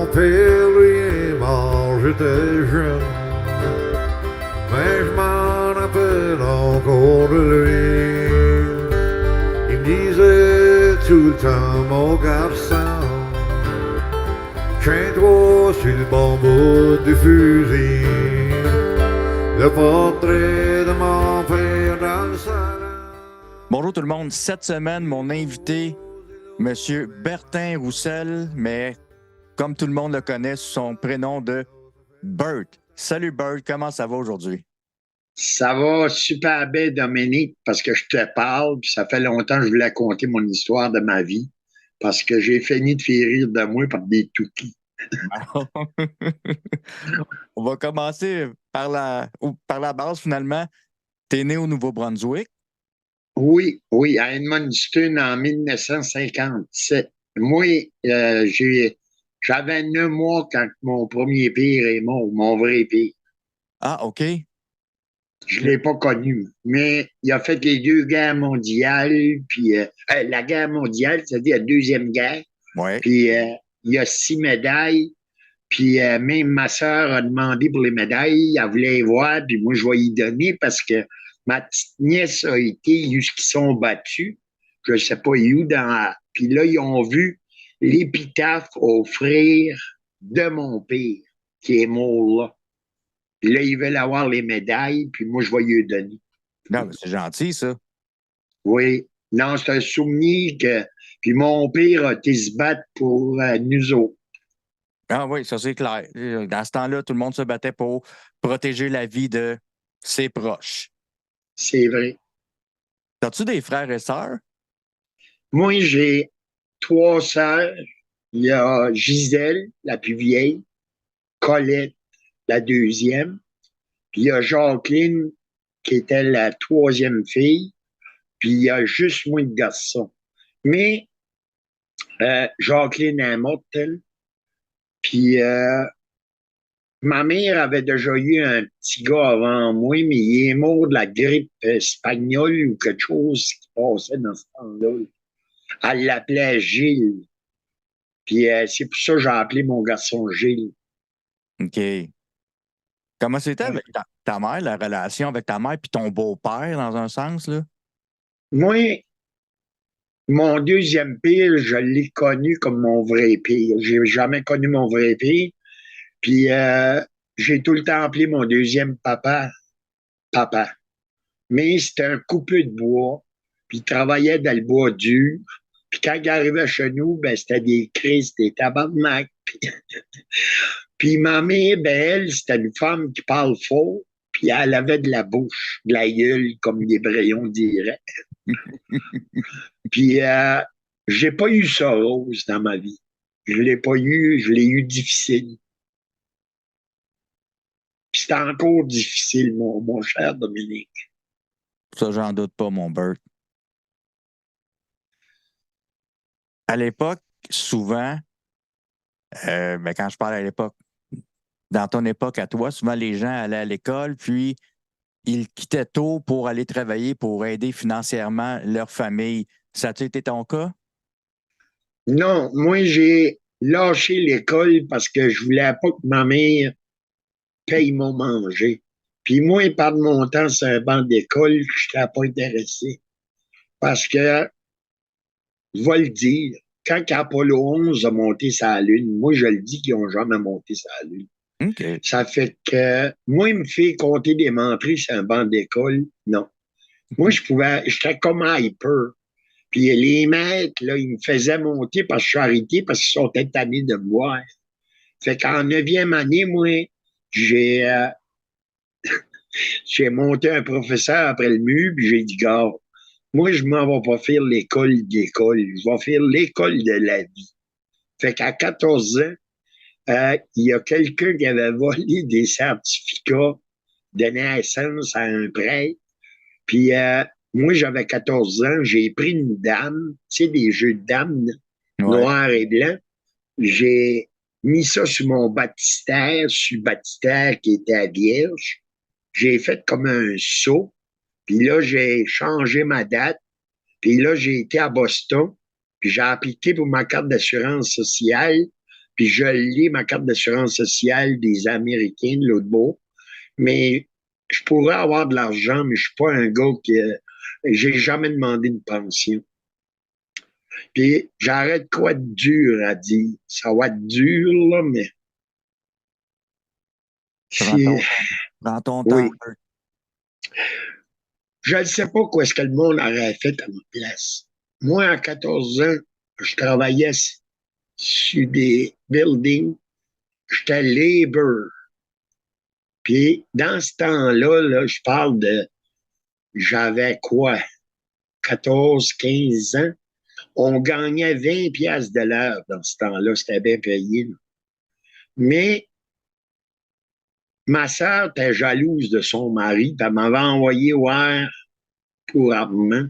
mon père, lui, est mort, j'étais jeune. Mais je m'en rappelle encore de lui. Il me disait tout le temps, mon garçon, tiens-toi sur le bon bout du fusil. Le portrait de mon père dans le salon. Bonjour tout le monde. Cette semaine, mon invité, M. Bertin Roussel, mais comme tout le monde le connaît, sous son prénom de Bert. Salut Bert, comment ça va aujourd'hui? Ça va super bien, Dominique, parce que je te parle, puis ça fait longtemps que je voulais conter mon histoire de ma vie, parce que j'ai fini de faire rire de moi par des touquis. On va commencer par la base, finalement. Tu es né au Nouveau-Brunswick. Oui, à Edmundston en 1957. Moi, j'avais 9 mois quand mon premier père est mort, mon vrai père. Ah, OK. Je ne l'ai pas connu, mais il a fait les 2 guerres mondiales, puis la guerre mondiale, c'est-à-dire la Deuxième Guerre, Ouais. puis il y a 6 médailles, puis même ma sœur a demandé pour les médailles, elle voulait les voir, puis moi, je vais y donner parce que ma petite nièce a été, où ils sont battus, je ne sais pas où, puis là, ils ont vu l'épitaphe au frère de mon père, qui est mort là. Puis là, ils veulent avoir les médailles, puis moi, je vais y donner. Non, mais c'est gentil, ça. Oui. Non, c'est un souvenir que. Puis mon père a été se battre pour nous autres. Ah oui, ça c'est clair. Dans ce temps-là, tout le monde se battait pour protéger la vie de ses proches. C'est vrai. As-tu des frères et sœurs? Moi, j'ai 3 sœurs. Il y a Gisèle, la plus vieille, Colette, la deuxième, puis il y a Jacqueline, qui était la 3e fille, puis il y a juste moi de garçons. Mais Jacqueline est morte, elle. Puis ma mère avait déjà eu un petit gars avant moi, mais il est mort de la grippe espagnole ou quelque chose qui passait dans ce temps-là. Elle l'appelait Gilles. Puis c'est pour ça que j'ai appelé mon garçon Gilles. OK. Comment c'était avec ta mère, la relation avec ta mère puis ton beau-père, dans un sens, là? Moi, mon deuxième père, je l'ai connu comme mon vrai père. J'ai jamais connu mon vrai père. Puis j'ai tout le temps appelé mon deuxième papa, papa. Mais c'était un coupeux de bois, puis il travaillait dans le bois dur. Puis quand il arrivait chez nous, ben, c'était des crises, des tabarnak. Puis ma mère, ben, elle, c'était une femme qui parle fort, puis elle avait de la bouche, de la gueule, comme les Brayons diraient. Puis j'ai pas eu ça rose dans ma vie. Je l'ai pas eu, je l'ai eu difficile. Puis c'était encore difficile, mon cher Dominique. Ça, j'en doute pas, mon Bert. À l'époque, souvent, ben, quand je parle à l'époque, dans ton époque à toi, souvent les gens allaient à l'école, puis ils quittaient tôt pour aller travailler, pour aider financièrement leur famille. Ça a-tu été ton cas? Non, moi, j'ai lâché l'école parce que je voulais pas que ma mère paye mon manger. Puis moi, par mon temps sur un banc d'école, je n'étais pas intéressé. Parce que, je vais le dire, quand Apollo 11 a monté sa Lune, moi, je le dis qu'ils n'ont jamais monté sa Lune. OK. Ça fait que, moi, il me fait compter des menteries sur un banc d'école. Non. Moi, j'étais comme hyper. Puis les maîtres, là, ils me faisaient monter par charité parce qu'ils sont tannés de me voir. Fait qu'en 9e année, moi, j'ai j'ai monté un professeur après le mur, puis j'ai dit, gars, moi, je m'en vais pas faire l'école d'école, je vais faire l'école de la vie. Fait qu'à 14 ans, il y a quelqu'un qui avait volé des certificats de naissance à un prêtre. Puis moi, j'avais 14 ans, j'ai pris une dame, tu sais, des jeux de dames, Ouais. noir et blanc. J'ai mis ça sur mon baptistère, sur le baptistère qui était à vierge. J'ai fait comme un saut. Puis là, j'ai changé ma date. Puis là, j'ai été à Boston. Puis j'ai appliqué pour ma carte d'assurance sociale. puis je lis ma carte d'assurance sociale des Américains de l'autre bout, mais je pourrais avoir de l'argent, mais je suis pas un gars qui... j'ai jamais demandé une pension. Puis j'arrête quoi de dur à dire. Ça va être dur, là, mais... Prends ton c'est- temps. Prends ton temps. Oui. Je ne sais pas quoi est-ce que le monde aurait fait à ma place. Moi, à 14 ans, je travaillais sur des buildings. J'étais labor. Puis, dans ce temps-là, là, je parle de, j'avais quoi, 14, 15 ans. On gagnait 20 piastres de l'heure dans ce temps-là. C'était bien payé, là. Mais ma sœur était jalouse de son mari, puis elle m'avait envoyé voir pour armement.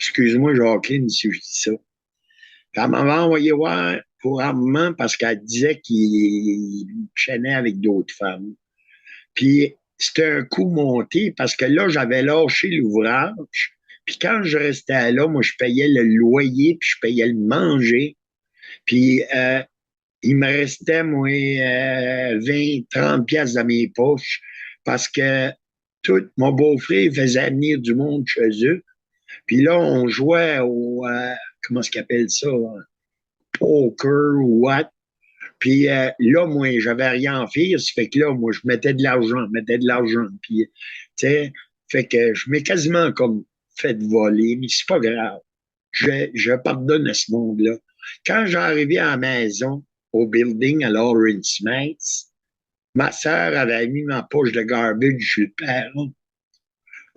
Excuse-moi, Jacqueline, si je dis ça. Puis elle m'avait envoyé voir pour armement parce qu'elle disait qu'il chaînait avec d'autres femmes. Puis c'était un coup monté parce que là, j'avais lâché l'ouvrage. Puis quand je restais là, moi, je payais le loyer, puis je payais le manger. Puis il me restait, moi, 20, 30 pièces dans mes poches parce que tout mon beau-frère faisait venir du monde chez eux. Puis là, on jouait au, comment est-ce qu'ils appellent ça, poker ou what. Puis là, moi, j'avais rien à faire. Ça fait que là, moi, je mettais de l'argent, Puis, tu sais, fait que je m'ai quasiment comme fait voler, mais c'est pas grave. Je pardonne à ce monde-là. Quand j'arrivais à la maison, au building à Lawrence Smith, ma sœur avait mis ma poche de garbage sur le perron.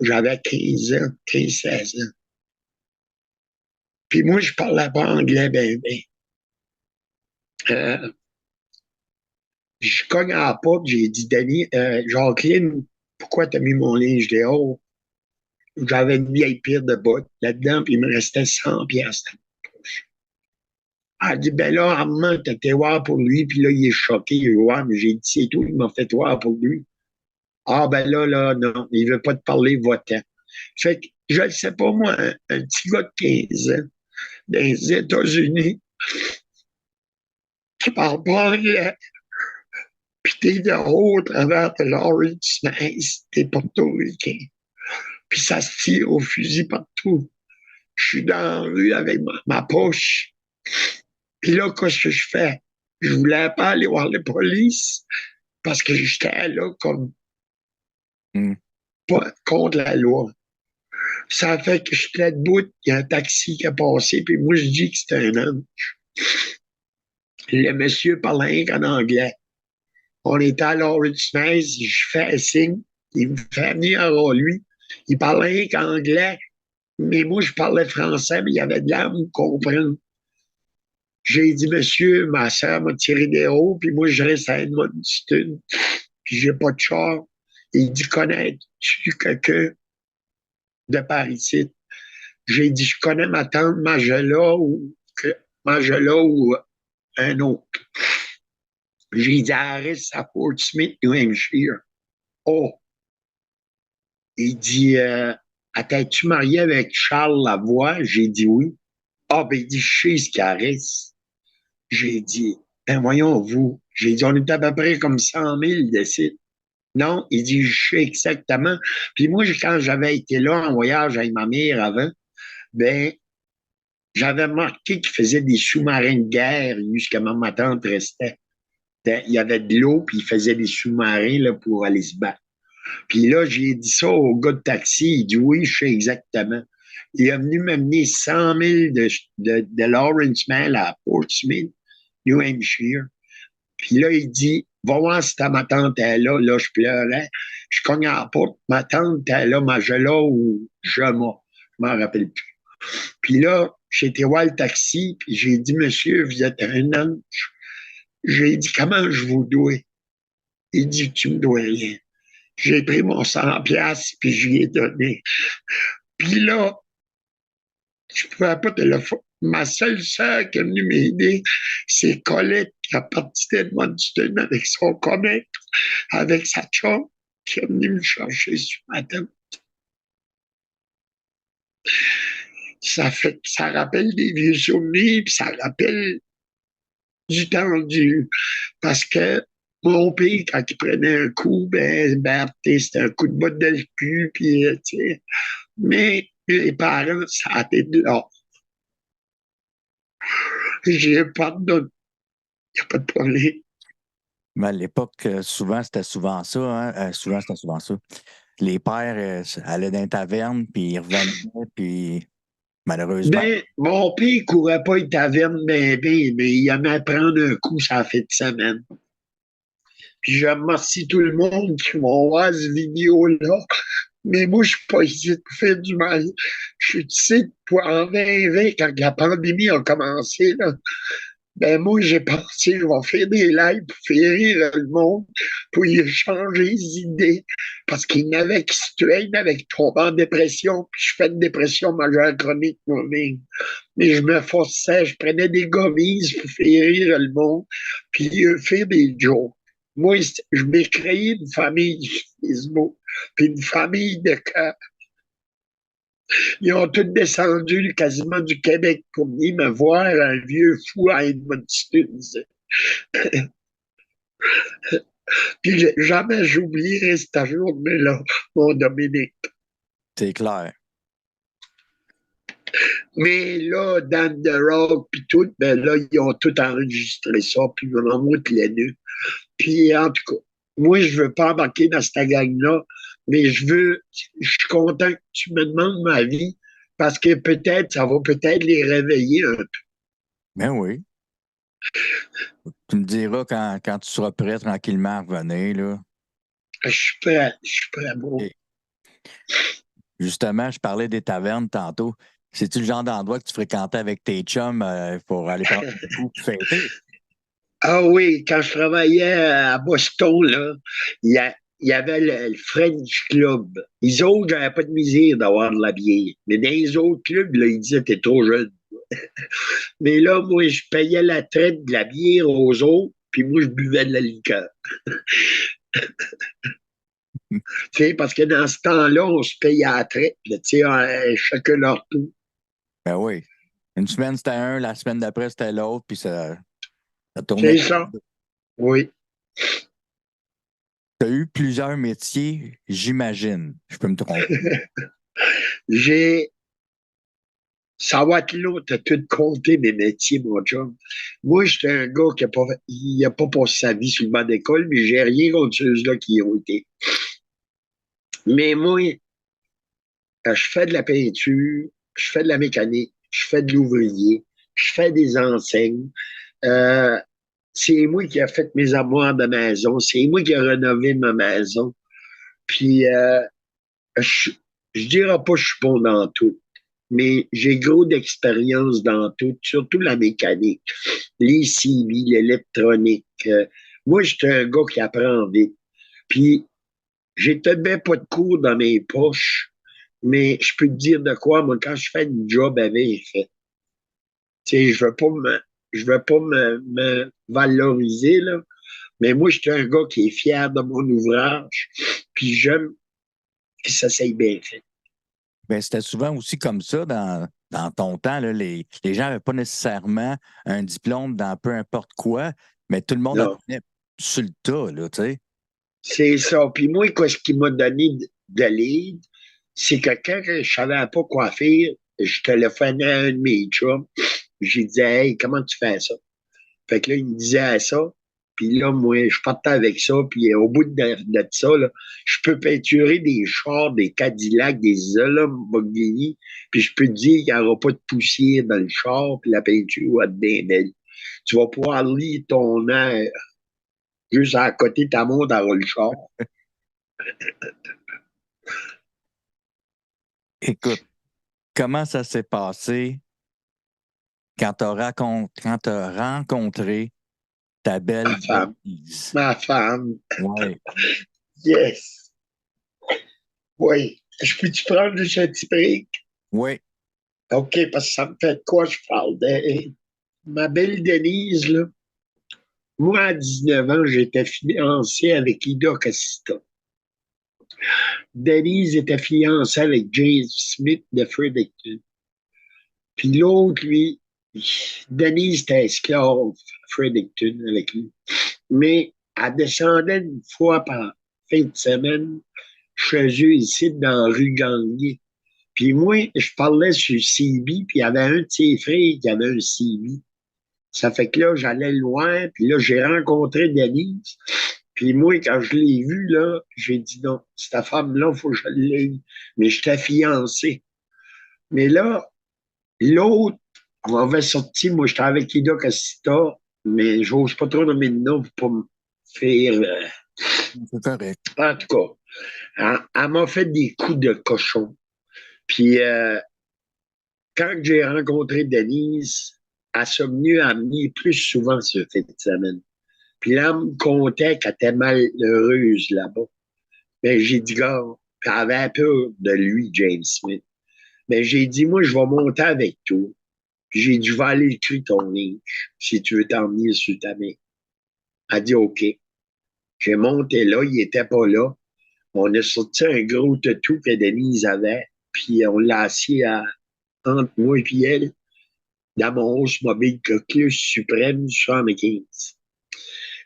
J'avais 15 ans, 16 ans. Puis moi, je parlais pas anglais, ben. Euh, je cogne à la porte, j'ai dit, Denis, Jacqueline, pourquoi t'as mis mon linge dehors? J'avais une vieille pire de bottes là-dedans, puis il me restait 100 piastres. Elle dit, ben là, Armand, t'étais voir pour lui, puis là, il est choqué. Il veut voir, mais j'ai dit, c'est tout, il m'a fait voir pour lui. Ah, ben là, non, il veut pas te parler, va-t'en. Fait que, je ne sais pas, moi, un petit gars de 15 ans, dans les États-Unis, qui parle pas anglais, puis t'es de haut au travers de Lawrence Nice, t'es portoricain. Puis ça se tire au fusil partout. Je suis dans la rue avec ma poche. Puis là, qu'est-ce que je fais? Je voulais pas aller voir la police parce que j'étais là comme pas contre la loi. Ça fait que j'étais debout, il y a un taxi qui a passé, puis moi, je dis que c'était un homme. Le monsieur parlait en anglais. On était à Lawrence Nice, je fais un signe, il me fait venir à lui. Il parlait qu'en anglais, mais moi, je parlais français, mais il y avait de l'âme me comprendre. J'ai dit, monsieur, ma soeur m'a tiré des hauts, puis moi, je reste à Edmundston, puis j'ai pas de char. Il dit, connais-tu quelqu'un de par ici? J'ai dit, je connais ma tante Magela ou un autre. J'ai dit, arrête à Fort Smith, New Hampshire. Oh! Il dit, t'es-tu marié avec Charles Lavoie? J'ai dit oui. Ah, ben, il dit, je sais ce qu'il reste. J'ai dit, ben, voyons, vous. J'ai dit, on est à peu près comme 100 000 de sites. Non, il dit, je sais exactement. Puis moi, quand j'avais été là en voyage avec ma mère avant, ben, j'avais remarqué qu'il faisait des sous-marins de guerre jusqu'à ma tante restait. Il y avait de l'eau, puis il faisait des sous-marins là, pour aller se battre. Puis là, j'ai dit ça au gars de taxi. Il dit oui, je sais exactement. Il est venu m'amener 100 000 de Lawrence Mill à Portsmouth, New Hampshire. Puis là, il dit, va voir si ma tante est là. Là, je pleurais. Je cogne à la porte. Ma tante est là, Magela ou Jema. Je m'en rappelle plus. Puis là, j'ai été voir le taxi, puis j'ai dit, monsieur, vous êtes un ange. J'ai dit, comment je vous dois? Il dit, tu me dois rien. J'ai pris mon 100 piastres, puis je lui ai donné. Puis là, je ne pouvais pas te le faire. Ma seule sœur qui est venue m'aider, c'est Colette, qui a parti de Edmundston avec son comète, avec sa chum, qui est venue me chercher ce matin. Ça rappelle des vieux souvenirs, puis ça rappelle du tendu. Parce que mon père, quand il prenait un coup, c'était un coup de botte dans le cul, puis, tu sais. Mais les parents, ça a été de l'or. J'ai pas de doute. Il n'y a pas de problème. Mais à l'époque, c'était souvent ça, hein. C'était souvent ça. Les pères allaient dans les tavernes, puis ils revenaient, puis malheureusement. Mon père, il courait pas une taverne, mais il aimait prendre un coup, ça fait de semaine. Puis je remercie tout le monde qui m'a voir cette vidéo-là. Mais moi, je suis pas ici pour faire du mal. Je suis ici pour en 2020, quand la pandémie a commencé, là. Moi, j'ai pensé, je vais faire des lives pour faire rire le monde, pour y changer les idées. Parce qu'il y en avait qui se tuaient, il y en avait qui tombaient en dépression, puis je fais une dépression majeure chronique moi-même. Mais je me forçais, je prenais des gommises pour faire rire le monde, puis faire des jokes. Moi, je m'ai créé une famille sur Facebook, puis une famille de cœur. Ils ont tous descendu quasiment du Québec pour venir me voir, un vieux fou à Edmundston. Puis jamais j'oublierai cette journée-là, mon Dominique. C'est clair. Mais là, Dan The Rock, puis tout, là, ils ont tout enregistré ça, puis ils m'ont montré les deux. Puis en tout cas, moi, je veux pas embarquer dans cette gang-là, mais je suis content que tu me demandes ma vie, parce que peut-être, ça va peut-être les réveiller un peu. Ben oui. Tu me diras quand tu seras prêt tranquillement à revenir, là. Je suis prêt, bon. Et justement, je parlais des tavernes tantôt. C'est-tu le genre d'endroit que tu fréquentais avec tes chums pour aller prendre un coup et fêter? Ah oui, quand je travaillais à Boston, là, il y avait le French Club. Les autres, j'avais pas de misère d'avoir de la bière. Mais dans les autres clubs, là, ils disaient, t'es trop jeune. Mais là, moi, je payais la traite de la bière aux autres, puis moi, je buvais de la liqueur. Tu sais, parce que dans ce temps-là, on se payait à la traite, là, tu sais, chacun leur tour. Ben oui. Une semaine, c'était un, la semaine d'après, c'était l'autre, puis ça tournait. C'est ça? Oui. Tu as eu plusieurs métiers, j'imagine. Je peux me tromper. J'ai Ça va être long, t'as tout compté mes métiers, mon chum. Moi, j'étais un gars il a pas passé sa vie sur le banc d'école, mais j'ai rien contre ceux-là qui y ont été. Mais moi, je fais de la peinture, je fais de la mécanique, je fais de l'ouvrier, je fais des enseignes. Euh, c'est moi qui ai fait mes armoires de maison, c'est moi qui ai rénové ma maison. Puis, je, je dirais pas que je suis bon dans tout, mais j'ai gros d'expérience dans tout, surtout la mécanique, les civils, l'électronique. Moi, j'étais un gars qui apprend vite. Puis, j'ai peut-être bien pas de cours dans mes poches, mais je peux te dire de quoi, moi, quand je fais une job, elle est faite. Tu sais, je veux pas me valoriser, là, mais moi, j'étais un gars qui est fier de mon ouvrage, puis j'aime que ça s'aille bien fait. Ben, c'était souvent aussi comme ça dans ton temps. Là, les gens n'avaient pas nécessairement un diplôme dans peu importe quoi, mais tout le monde Non. apprenait sur le tas, là, tu sais. C'est ça. Puis moi, quoi, ce qui m'a donné de l'aide, c'est que quand je savais pas quoi faire, je téléphonais à un de mes chums. J'ai dit, hey, comment tu fais ça? Fait que là, il me disait ça. Puis là, moi, je partais avec ça. Puis au bout de ça, là, je peux peinturer des chars, des Cadillacs, des Lamborghini. Puis je peux te dire qu'il n'y aura pas de poussière dans le char. Puis la peinture va être bien belle. Tu vas pouvoir lire ton air juste à côté de ta montre dans le char. Écoute, comment ça s'est passé quand tu as rencontré ta belle Ma femme. Denise? Ma femme. Oui. Yes. Oui. Je peux-tu prendre juste un petit break? Oui. OK, parce que ça me fait de quoi je parle de ma belle Denise, là. Moi, à 19 ans, j'étais fiancé avec Ida Costa. Denise était fiancée avec James Smith de Fredericton. Puis l'autre, lui, Denise était esclave, Fredericton, avec lui. Mais elle descendait une fois par fin de semaine chez eux ici dans la rue Gagné. Puis moi, je parlais sur CB, puis il y avait un de ses frères qui avait un CB. Ça fait que là, j'allais loin, puis là, j'ai rencontré Denise. Puis moi, quand je l'ai vue, là, j'ai dit non, cette femme-là, il faut que je l'aie. Mais j'étais fiancé. Mais là, l'autre, on avait sorti, moi, j'étais avec Ida Cassita, mais j'ose pas trop nommer de nom pour pas me faire. C'est correct. En tout cas, elle m'a fait des coups de cochon. Puis quand j'ai rencontré Denise, elle s'est venue à venir plus souvent ce fin de semaine. Puis là, elle me contait qu'elle était malheureuse là-bas. Mais j'ai dit, gars, elle avait peur de lui, James Smith. Mais j'ai dit, moi, je vais monter avec toi. Puis j'ai dit, je vais aller écrire ton linge si tu veux t'emmener sur ta main. Elle a dit, OK. J'ai monté là, il était pas là. On a sorti un gros tatou que Denise avait, puis on l'a assis entre moi et elle dans mon Oldsmobile Coqueluche Suprême 75.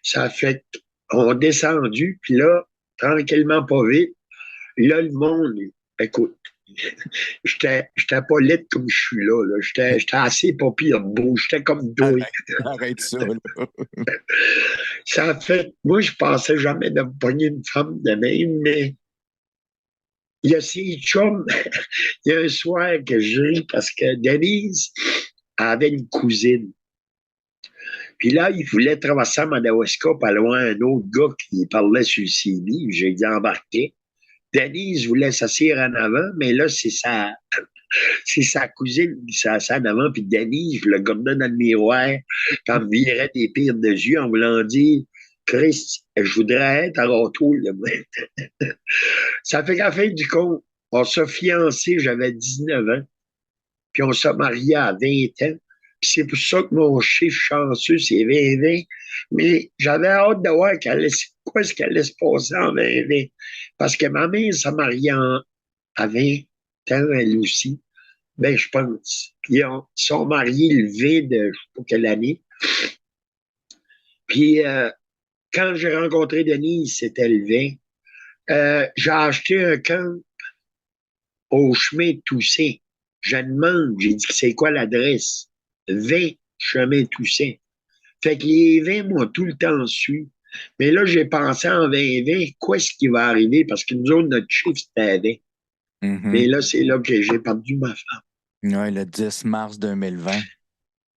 Ça fait qu'on a descendu, puis là, tranquillement, pas vite, là, le monde, écoute, j'étais pas laid comme je suis là. J'étais assez pas pire beau. J'étais comme toi. Arrête ça, là. Ça fait, moi, je pensais jamais de me pogner une femme de même, mais il y a ces chums. Il y a un soir que je ris parce que Denise avait une cousine. Puis là, il voulait traverser à Madawaska, pas loin un autre gars qui parlait sur le CB. J'ai dit embarquer. Denise voulait s'asseoir en avant, mais là, c'est sa cousine qui s'assied en avant, puis Denise, je le gardais dans le miroir, quand me virait des pires de yeux en voulant dire, Christ, je voudrais être à retour, là. Ça fait qu'à la fin du compte, on s'est fiancés, j'avais 19 ans, puis on s'est mariés à 20 ans. Puis c'est pour ça que mon chiffre chanceux, c'est 20-20. Mais j'avais hâte de voir quoi ce qu'elle allait se passer en 20-20. Parce que ma mère s'est mariée à 20 ans, elle aussi. Ben, je pense. Puis ils sont mariés le 20 de je sais pas quelle année. Puis quand j'ai rencontré Denise, c'était le 20. J'ai acheté un camp au chemin de Toussaint. Je demande, j'ai dit, c'est quoi l'adresse? 20 chemin Toussaint. Fait que les 20 m'ont tout le temps su. Mais là, j'ai pensé en 2020, quoi est-ce qui va arriver? Parce que nous autres, notre chiffre, c'était 20. Mais là, c'est là que j'ai perdu ma femme. Ouais, le 10 mars 2020.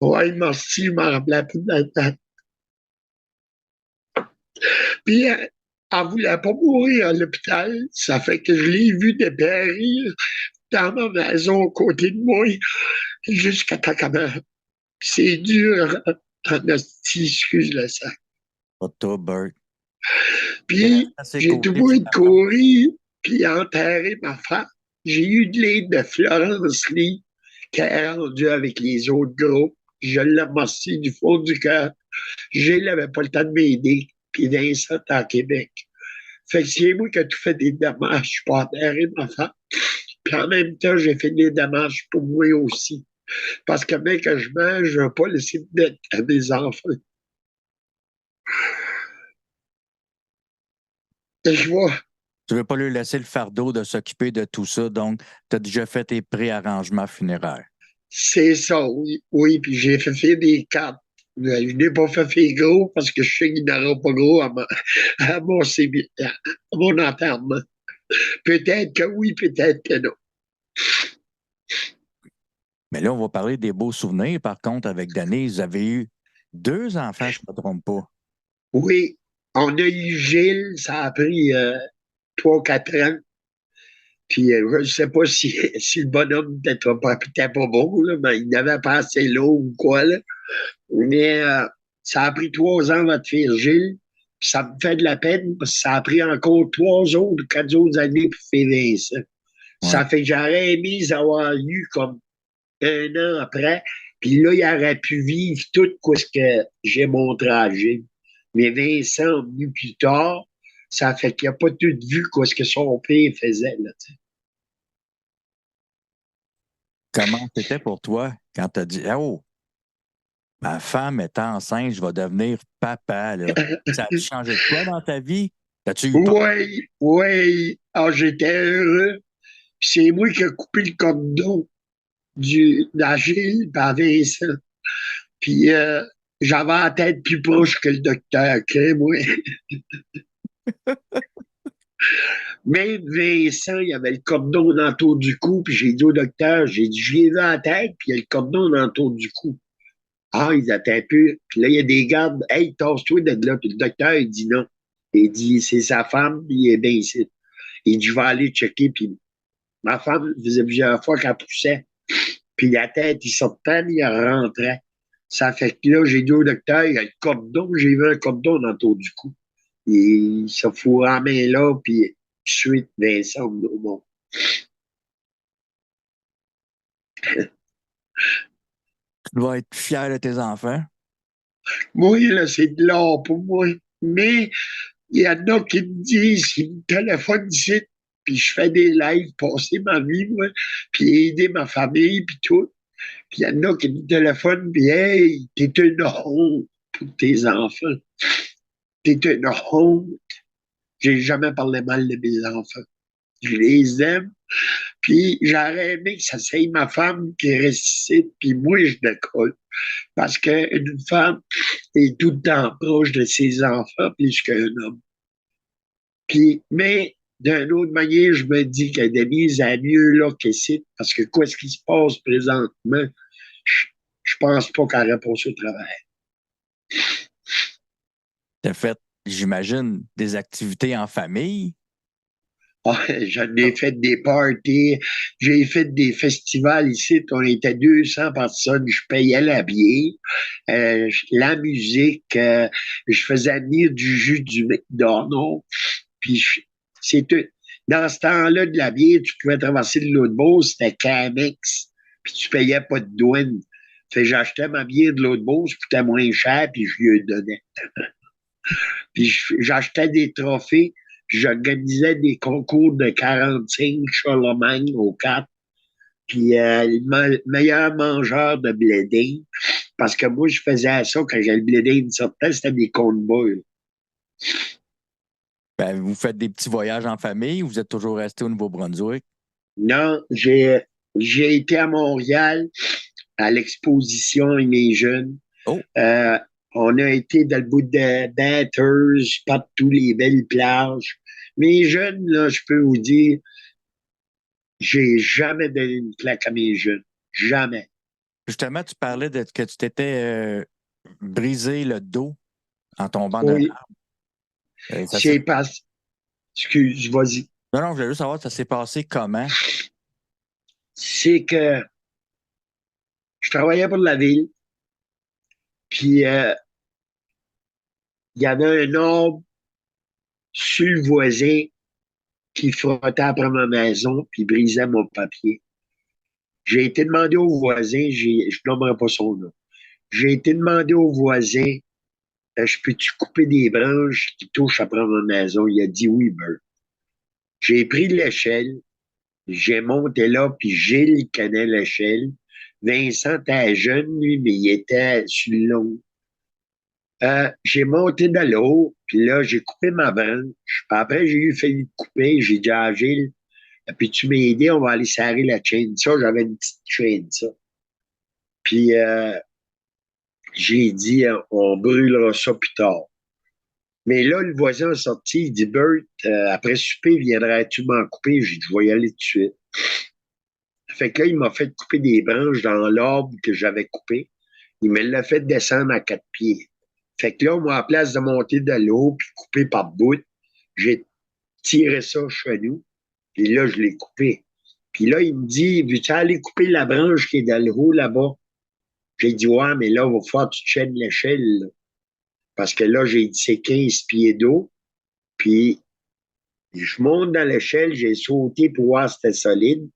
Ouais, merci, je m'en rappelais plus de la date. Puis, elle voulait pas mourir à l'hôpital. Ça fait que je l'ai vu dépérir dans ma maison à côté de moi jusqu'à ta caméra. C'est dur en hostie, excuse le sac. Pas de toi, Bert. Puis, Assez j'ai côté, trouvé tu de t'entends. courir, puis enterré ma femme. J'ai eu de l'aide de Florence Lee, qui est rendue avec les autres groupes. Je l'ai remercié du fond du cœur. Je n'avais pas le temps de m'aider. Puis Vincent à Québec. Fait que c'est moi qui ai tout fait des démarches pour enterrer ma femme. Puis en même temps, j'ai fait des démarches pour moi aussi. Parce que même que je mange, je ne veux pas laisser de dette à mes enfants. Et je vois, Tu veux pas lui laisser le fardeau de s'occuper de tout ça, donc tu as déjà fait tes préarrangements funéraires. c'est ça, oui. Oui, puis j'ai fait faire des cartes. Je n'ai pas fait faire gros parce que je sais qu'il n'aura pas gros à mon enterrement. Peut-être que oui, peut-être que non. Mais là, on va parler des beaux souvenirs. Par contre, avec Denise, vous avez eu 2 enfants, je ne me trompe pas. Oui, on a eu Gilles, ça a pris 3-4 ans. Puis je ne sais pas si le bonhomme n'était pas bon, là, mais il n'avait pas assez l'eau ou quoi. Là. Mais ça a pris 3 ans à te faire Gilles. Puis ça me fait de la peine parce que ça a pris encore 4 autres années pour faire Vincent. Ouais. Ça fait que j'aurais aimé avoir eu comme 1 an après. Puis là, il aurait pu vivre tout ce que j'ai montré à Gilles. Mais Vincent, venu plus tard, ça fait qu'il n'a pas tout vu ce que son père faisait. Là, Comment c'était pour toi quand tu as dit oh, Ma femme étant enceinte, je vais devenir papa, là. Ça a-tu changé de quoi dans ta vie? As-tu eu peur? Oui, oui. Ah, j'étais heureux. Puis c'est moi qui ai coupé le cordon d'Agile par Vincent. Puis j'avais la tête plus proche que le docteur, moi. Même Vincent, il avait le cordon dans le tour du cou, puis j'ai dit au docteur, j'ai dit, j'y ai vu à la tête, puis il y a le cordon dans le tour du cou. Ah, il était un peu. Puis là, il y a des gardes, hey, tasse-toi de là. Puis le docteur, il dit non. Il dit, c'est sa femme, puis il est bien ici. Il dit, je vais aller checker, puis ma femme faisait plusieurs fois qu'elle poussait, puis la tête, il sortait, il rentrait. Ça fait que là, j'ai dit au docteur, il y a le cordon, j'ai vu un cordon dans le tour du cou. Il se fout en main là, puis suite Vincent au monde. Tu dois être fier de tes enfants. Moi, là, c'est de l'or pour moi. Mais il y en a qui me disent, ils me téléphonent ici, puis je fais des lives, passer ma vie, moi, puis aider ma famille, puis tout. Puis il y en a qui me téléphonent, puis hey, t'es une honte pour tes enfants. T'es une honte. J'ai jamais parlé mal de mes enfants. Je les aime. Puis j'aurais aimé que ça soit ma femme qui ressuscite, puis moi, je décolle. Parce qu'une femme est tout le temps proche de ses enfants plus qu'un homme. Puis, mais d'une autre manière, je me dis que Denise a mieux là qu'ici, parce que quoi ce qui se passe présentement, je pense pas qu'elle réponse au travail. Tu as fait, j'imagine, des activités en famille. Ah, j'en ai fait des parties, j'ai fait des festivals ici, on était 200 personnes, je payais la bière, la musique, je faisais venir du jus du McDonald's, puis c'est tout. Dans ce temps-là de la bière, tu pouvais traverser de l'autre bord, c'était Camex, puis tu payais pas de douane. Fait que j'achetais ma bière de l'autre bord, ça coûtait moins cher, puis je lui donnais. Puis j'achetais des trophées, puis j'organisais des concours de 45 Charlemagne au Cap, puis le meilleur mangeur de bléding, parce que moi, je faisais ça quand le bléding sortait, c'était des convois. Ben, vous faites des petits voyages en famille ou vous êtes toujours resté au Nouveau-Brunswick? Non, j'ai été à Montréal à l'exposition et mes jeunes. Oh, Euh, on a été dans le bout de Bathurst, partout les belles plages. Mes jeunes, là, je peux vous dire, j'ai jamais donné une claque à mes jeunes. Jamais. justement, tu parlais de que tu t'étais brisé le dos en tombant d'un Oui, arbre. c'est pas. Excuse, vas-y. Non, non, je voulais juste savoir, ça s'est passé comment? C'est que je travaillais pour la ville, puis il y avait un arbre sur le voisin qui frottait après ma maison, puis brisait mon papier. J'ai été demandé au voisin, je ne nommerai pas son nom. J'ai été demandé au voisin, je peux-tu couper des branches qui touchent après ma maison? Il a dit oui, Bert. J'ai pris l'échelle, j'ai monté là, puis Gilles connaît l'échelle. Vincent était jeune, lui, mais il était sur le long. J'ai monté de l'eau, puis là, j'ai coupé ma branche. Puis après, j'ai eu fallu couper. J'ai dit à Gilles, puis tu m'as aidé, on va aller serrer la chaîne. Ça, j'avais une petite chaîne, ça. Puis j'ai dit, on brûlera ça plus tard. Mais là, le voisin est sorti, il dit, Bert, après souper, viendrais-tu m'en couper? J'ai dit, je vais y aller tout de suite. Fait que là, il m'a fait couper des branches dans l'arbre que j'avais coupé. Il me l'a fait descendre à 4 pieds. Fait que là, moi, à place de monter de l'eau puis couper par bout, j'ai tiré ça chez nous. Puis là, je l'ai coupé. Puis là, il me dit, veux-tu aller couper la branche qui est dans le haut là-bas? J'ai dit, ouais, mais là, il va falloir que tu chaînes l'échelle, là. Parce que là, j'ai dit, c'est 15 pieds d'eau. Puis, je monte dans l'échelle, j'ai sauté pour voir si c'était solide.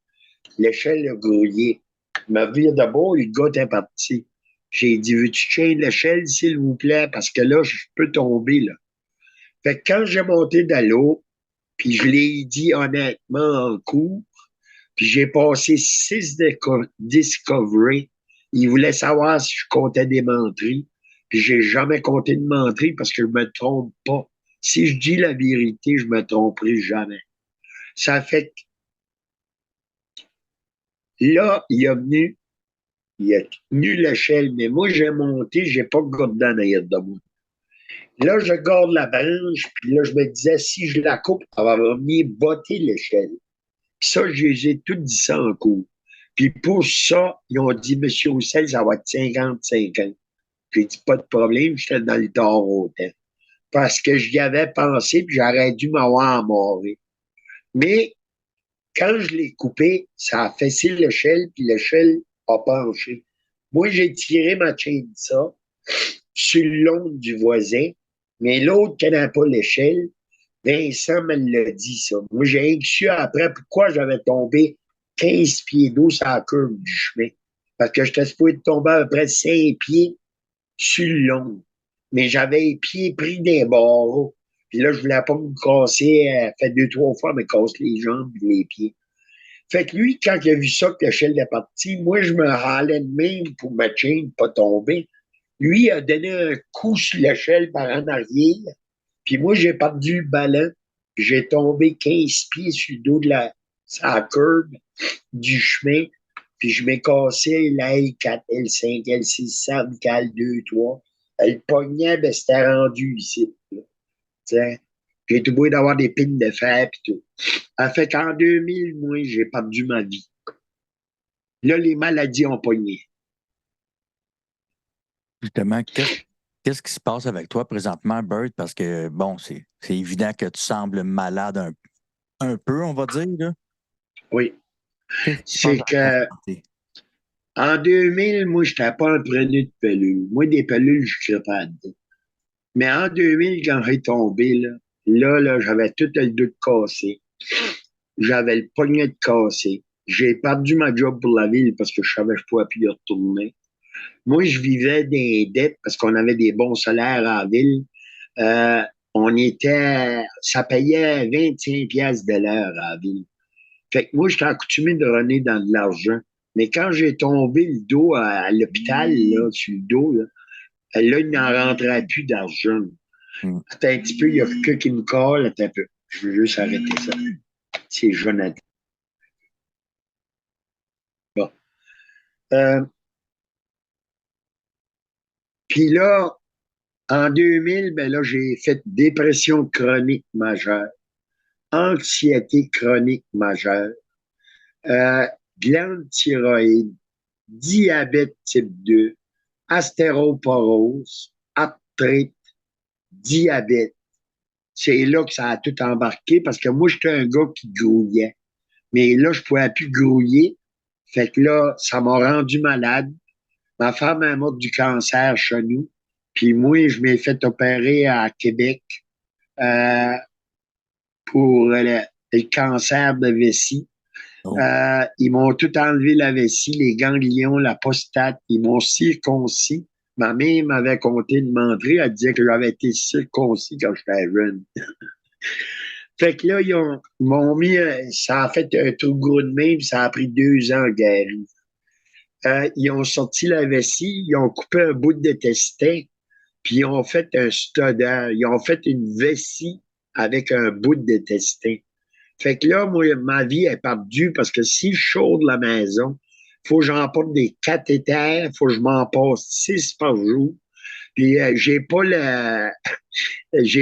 L'échelle a grouillé. Ma vie d'abord, le gars était parti. J'ai dit, veux-tu chaîner l'échelle, s'il vous plaît? Parce que là, je peux tomber, là. Fait que quand j'ai monté dans l'eau, puis je l'ai dit honnêtement en cours, puis j'ai passé 6 discoveries Il voulait savoir si je comptais des menteries. Puis j'ai jamais compté de menteries parce que je me trompe pas. Si je dis la vérité, je me tromperai jamais. Ça fait que là, il a tenu l'échelle, mais moi, j'ai monté, j'ai pas gardé en arrière de moi. Là, je garde la branche, puis là, je me disais, si je la coupe, elle va venir botter l'échelle. Puis ça, j'ai tout dit ça en cours. Puis pour ça, ils ont dit, Monsieur Roussel, ça va être 50-50. J'ai dit, pas de problème, j'étais dans le tort autant. Parce que j'y avais pensé, puis j'aurais dû m'avoir amarré. Mais quand je l'ai coupé, ça a fessé l'échelle, puis l'échelle a penché. Moi, j'ai tiré ma chaîne de ça sur le long du voisin, mais l'autre qui n'a pas l'échelle, Vincent me l'a dit, ça. Moi, j'ai su après pourquoi j'avais tombé 15 pieds d'eau sur la curve du chemin. Parce que j'étais supposé tomber à peu près 5 pieds sur le long. Mais j'avais les pieds pris des barreaux. Puis là, je voulais pas me casser, fait 2, 3 fois, me casse les jambes et les pieds. Fait que lui, quand il a vu ça, que l'échelle est partie, moi, je me râlais de même pour ma chaîne pas tomber. Lui a donné un coup sur l'échelle par en arrière. Puis moi, j'ai perdu le ballon. J'ai tombé 15 pieds sur le dos de la curve du chemin. Puis je m'ai cassé la L4, L5, L6, cervicale 2, 3. Elle pognait, ben c'était rendu ici. T'sais. J'ai été obligé d'avoir des pines de fer et tout. Ça fait qu'en 2000, moi, j'ai perdu ma vie. Là, les maladies ont pogné. Justement, qu'est-ce qui se passe avec toi présentement, Bert? Parce que, bon, c'est évident que tu sembles malade un peu, on va dire, là. Oui. Qu'est-ce qui se passe C'est avec que ta santé? en 2000, moi, je n'étais pas un preneur de pelules. Moi, des pelules, je ne pas dedans. Mais en 2000, quand j'ai tombé, là, j'avais tout le dos de cassé. J'avais le poignet de cassé. J'ai perdu ma job pour la ville parce que je savais que je ne pouvais plus y retourner. Moi, je vivais des dettes parce qu'on avait des bons salaires à la ville. Euh, ça payait 25 pièces de l'heure à la ville. Fait que moi, j'étais accoutumé de runner dans de l'argent. Mais quand j'ai tombé le dos à l'hôpital, là, sur le dos, là, il n'en rentrait plus d'argent. Hmm. Attends un petit peu, il y a quelqu'un qui me colle. Attends un peu. Je veux juste arrêter ça. C'est Jonathan. Bon. Euh, Puis là, en 2000, ben là, j'ai fait dépression chronique majeure, anxiété chronique majeure, euh, glande thyroïde, diabète type 2, astéroporose, arthrite, diabète. C'est là que ça a tout embarqué parce que moi, j'étais un gars qui grouillait. Mais là, je ne pouvais plus grouiller. Fait que là, ça m'a rendu malade. Ma femme est morte du cancer chez nous. Puis moi, je m'ai fait opérer à Québec euh, pour le cancer de vessie. Oh. Ils m'ont tout enlevé la vessie, les ganglions, la prostate. Ils m'ont circoncis. Ma mère m'avait compté une menterie. Elle disait que j'avais été circoncis quand j'étais jeune. Fait que là, ils m'ont mis, ça a fait un trou gros de même, ça a pris 2 ans à guérir. Ils ont sorti la vessie, ils ont coupé un bout de testin, puis ils ont fait un stodeur. Ils ont fait une vessie avec un bout de testin. Fait que là, moi, ma vie est perdue parce que si je chaude la maison, faut que j'emporte des cathéters, faut que je m'en passe 6 par jour. Puis j'ai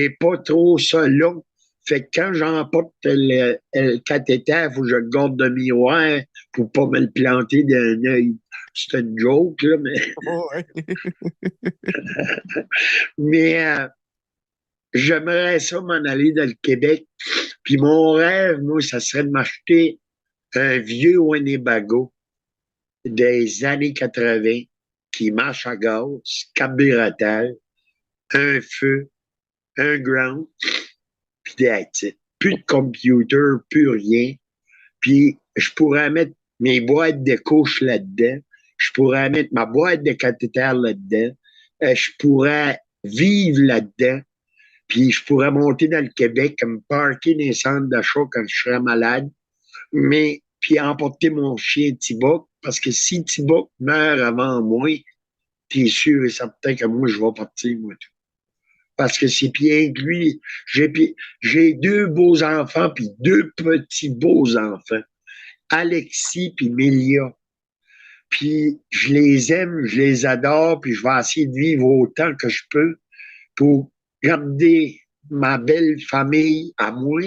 pas trop ça long. Fait que quand j'emporte le cathéter, il faut que je le garde de miroir pour pas me le planter d'un œil. C'est une joke, là, mais j'aimerais ça m'en aller dans le Québec. Puis mon rêve, moi, ça serait de m'acheter un vieux Winnebago des années 80 qui marche à gaz, carburateur, un feu, un ground, puis that's it. Plus de computer, plus rien. Puis je pourrais mettre mes boîtes de couches là-dedans. Je pourrais mettre ma boîte de cathéter là-dedans. Je pourrais vivre là-dedans. Puis je pourrais monter dans le Québec, me parker dans les centres d'achat quand je serais malade. Mais puis emporter mon chien Thibaut Parce que si Thibaut meurt avant moi, t'es sûr et certain que moi, je vais partir, moi, tout. Parce que c'est bien que lui, j'ai deux beaux enfants, puis deux petits beaux enfants. Alexis puis Mélia. Puis je les aime, je les adore, puis je vais essayer de vivre autant que je peux pour garder ma belle famille à moi,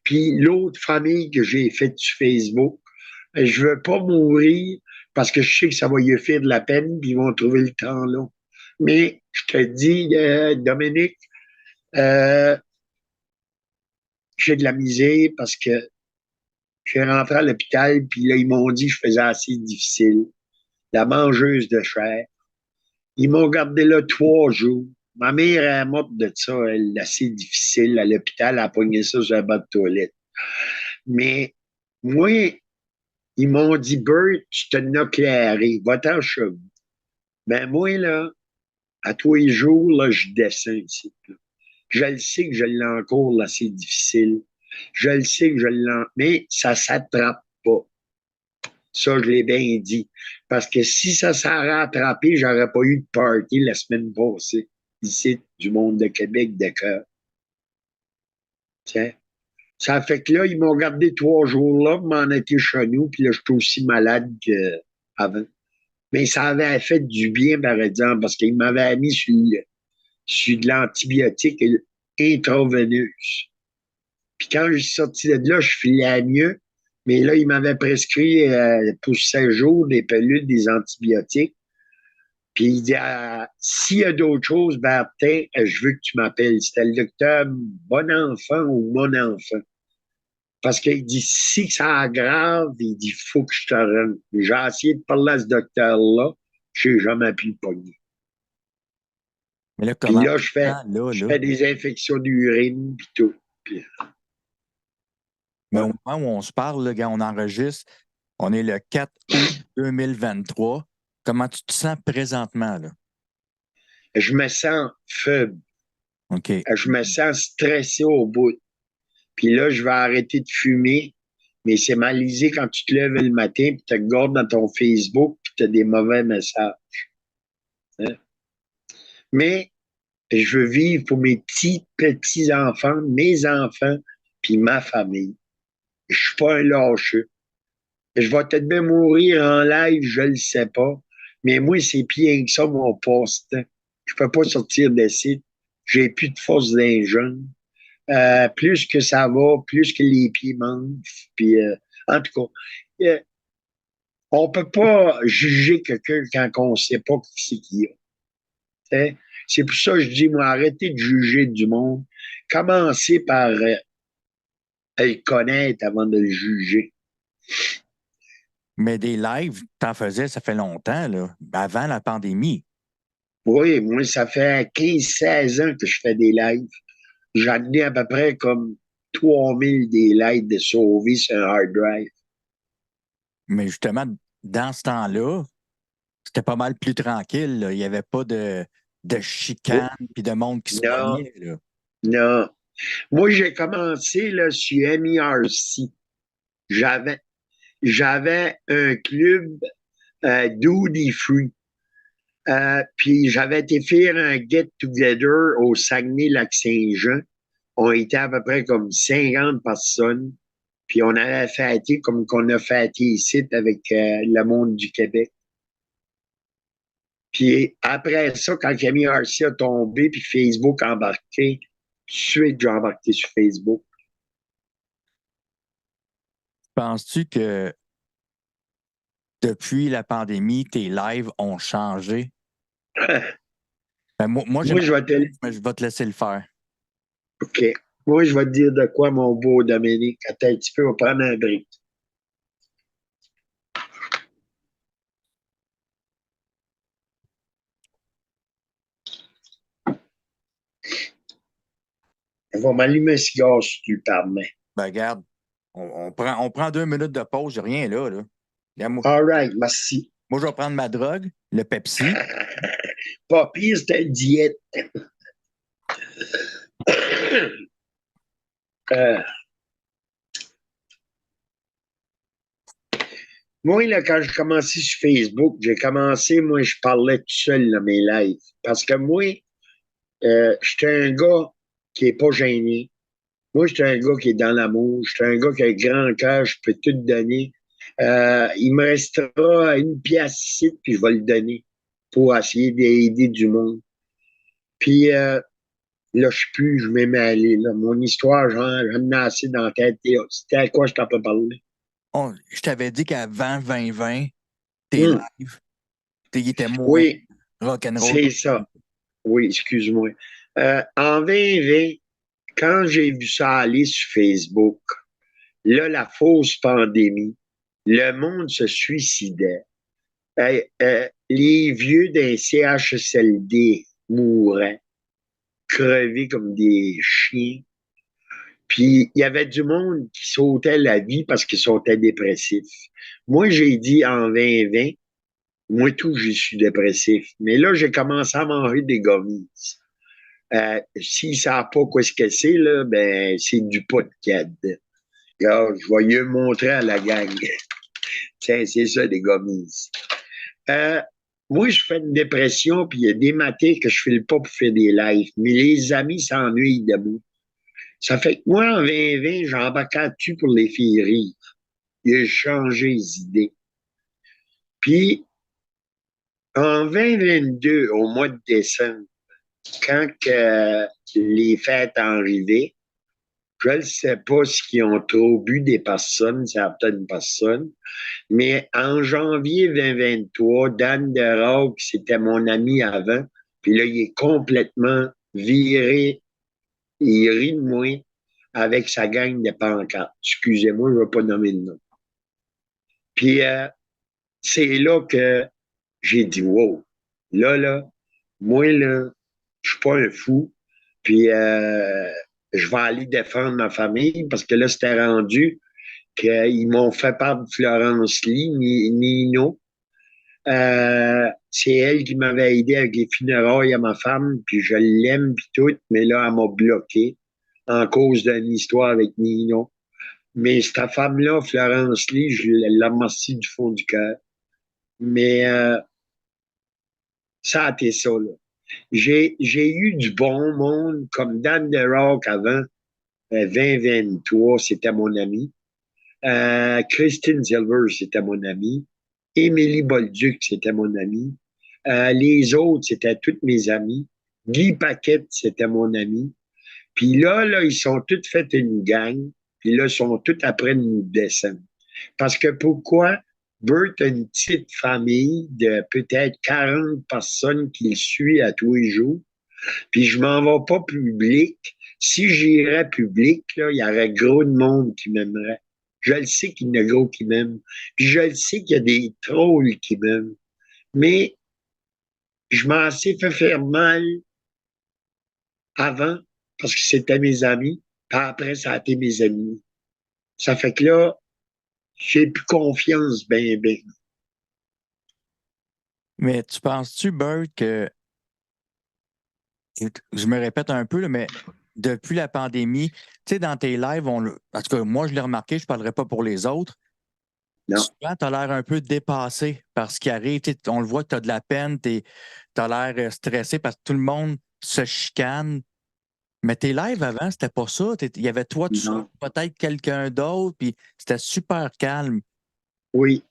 puis l'autre famille que j'ai faite sur Facebook. Et je veux pas mourir parce que je sais que ça va y faire de la peine, puis ils vont trouver le temps là. Mais je te dis, Dominique, euh, j'ai de la misère parce que je suis rentré à l'hôpital, puis là, ils m'ont dit que je faisais assez difficile. La mangeuse de chair. Ils m'ont gardé là 3 jours. Ma mère est morte de ça, elle, assez difficile. À l'hôpital, elle a pogné ça sur un bas de toilette. Mais moi, ils m'ont dit, Bert, tu te n'as clairé, va-t'en cheveux. Ben moi, là, à tous les jours, là, je descends ici. Là. Je le sais que je l'ai encore, là, c'est difficile. Je le sais que je l'ai, mais ça s'attrape pas. Ça, je l'ai bien dit. Parce que si ça s'est rattrapé, j'aurais pas eu de party la semaine passée. Ici, du monde de Québec, de cœur. Tiens. Ça fait que là, ils m'ont gardé 3 jours là, m'en été chez nous, puis là, je suis aussi malade qu'avant. Mais ça avait fait du bien, par exemple, parce qu'ils m'avaient mis sur de l'antibiotique intraveineuse. Puis quand je suis sorti de là, je filais mieux. Mais là, ils m'avaient prescrit pour 16 jours des pilules, des antibiotiques. Puis il dit, s'il y a d'autres choses, Bertin, je veux que tu m'appelles. C'était le docteur Bon Enfant ou Mon Enfant. Parce qu'il dit, si ça aggrave, il dit, faut que je te rende. J'ai essayé de parler à ce docteur-là, je n'ai jamais pu le pogner. Mais là, Puis comment là, tu te sens, là, je là? fais des infections d'urine, puis tout. Puis, Mais ouais. au moment où on se parle, là, gars, on enregistre, on est le 4 août 2023. Comment tu te sens présentement, là? Je me sens faible. OK. Je me sens stressé au bout. Puis là, je vais arrêter de fumer. Mais c'est malaisé quand tu te lèves le matin, puis tu te regardes dans ton Facebook, puis tu as des mauvais messages. Hein? Mais je veux vivre pour mes petits-enfants, mes enfants, puis ma famille. Je suis pas un lâcheux. Je vais peut-être bien mourir en live, je le sais pas. Mais moi, c'est pire que ça, mon passe-temps. Je peux pas sortir de site. J'ai plus de force d'un jeune. Plus que ça va, plus que les pieds manquent. Puis, en tout cas, on peut pas juger quelqu'un quand on sait pas qui c'est qu'il y a. T'sais. C'est pour ça que je dis, moi, arrêtez de juger du monde. Commencez par le connaître avant de le juger. Mais des lives, t'en faisais, ça fait longtemps, là, avant la pandémie. Oui, moi, ça fait 15-16 ans que je fais des lives. J'en ai à peu près comme 3000 des lives de sauver sur un hard drive. Mais justement, dans ce temps-là, c'était pas mal plus tranquille, là. Il n'y avait pas de Oh, chicanes puis de monde qui se non, pognait, là. non. Moi, j'ai commencé là, sur MERC. J'avais, j'avais un club Duty Free. Puis j'avais été faire un get-together au Saguenay-Lac-Saint-Jean. On était à peu près comme 50 personnes. Puis on avait fêté comme qu'on a fêté ici avec le monde du Québec. Puis après ça, quand Camille RC a tombé, puis Facebook a embarqué, tout de suite, j'ai embarqué sur Facebook. Penses-tu que depuis la pandémie, tes lives ont changé? Ben, moi j'ai Moi, ma je vais te... mais je vais te laisser le faire. OK. Moi, je vais te dire de quoi, mon beau Dominique. Attends un petit peu, on va prendre un break. On va m'allumer un cigare si tu le permets. Ben, regarde, on prend 2 minutes de pause, j'ai rien là, là. Regarde, All right, merci. moi, je vais prendre ma drogue, le Pepsi. Pas pire, c'était une diète. Euh, Moi, là, quand j'ai commencé sur Facebook, moi, je parlais tout seul dans mes lives. Parce que moi, j'étais un gars qui est pas gêné. Moi, j'étais un gars qui est dans l'amour. J'étais un gars qui a un grand cœur, je peux tout donner. Il me restera une pièce ici, puis je vais le donner pour essayer d'aider du monde. Puis là, je m'ai mêlé. Là. Mon histoire, j'en ai assez dans la tête. C'était à quoi je t'en peux parler? Je t'avais dit qu'avant 2020, tes Hum, lives, ils étaient moins Oui, rock'n'roll. c'est ça. Oui, excuse-moi. En 2020, quand j'ai vu ça aller sur Facebook, là, la fausse pandémie, le monde se suicidait. Les vieux d'un CHSLD mouraient, crevés comme des chiens. Puis il y avait du monde qui sautait la vie parce qu'ils sautaient dépressifs. Moi, j'ai dit en 2020, moi tout, je suis dépressif. Mais là, j'ai commencé à manger des gommies. S'ils ne savent pas quoi ce que c'est, là, ben, c'est du pot de cad. Regarde, je vais mieux montrer à la gang. Tiens, c'est ça, des gommies. Euh, Moi, je fais une dépression, puis il y a des matins que je ne file pas pour faire des lives. Mais les amis s'ennuient de moi. Ça fait que moi, en 2020, j'embarquais dessus pour les faire rire. J'ai changé les idées. Puis, en 2022, au mois de décembre, quand les fêtes arrivaient, je ne sais pas s'ils ont trop bu des personnes, c'est peut-être une personne, mais en janvier 2023, Dan Derault, c'était mon ami avant, puis là, il est complètement viré, il rit de moi avec sa gang de pancartes. Excusez-moi, je ne vais pas nommer le nom. Puis c'est là que j'ai dit, wow, là, moi, là, je suis pas un fou, puis je vais aller défendre ma famille parce que là, c'était rendu qu'ils m'ont fait part de Florence Lee, Nino. C'est elle qui m'avait aidé avec les funérailles à ma femme, puis je l'aime, puis tout, mais là, elle m'a bloqué en cause d'une histoire avec Nino. Mais cette femme-là, Florence Lee, je la remercie du fond du cœur. Mais ça a été ça, là. J'ai eu du bon monde, comme Dan DeRock avant, 2023, c'était mon ami. Christine Silver, c'était mon ami. Émilie Bolduc, c'était mon ami. Les autres, c'était toutes mes amis. Guy Paquette, c'était mon ami. Puis là, ils sont tous fait une gang. Puis là, ils sont tous après nous descendre. Parce que pourquoi? Bert a une petite famille de peut-être 40 personnes qui le suit à tous les jours. Puis je m'en vais pas public. Si j'irais public, là, il y aurait gros de monde qui m'aimerait. Je le sais qu'il y en a gros qui m'aiment. Puis je le sais qu'il y a des trolls qui m'aiment. Mais je m'en suis fait faire mal avant parce que c'était mes amis. Puis après, ça a été mes amis. Ça fait que là, j'ai plus confiance, ben. Mais tu penses-tu, Bert, que je me répète un peu, là, mais depuis la pandémie, tu sais, dans tes lives, en tout cas, moi, je l'ai remarqué, je ne parlerai pas pour les autres. Non. Souvent, tu as l'air un peu dépassé par ce qui arrive. Tu sais, on le voit que tu as de la peine, tu as l'air stressé parce que tout le monde se chicane. Mais tes lives avant, c'était pas ça. Il y avait toi tout seul, Non. peut-être quelqu'un d'autre, puis c'était super calme. Oui.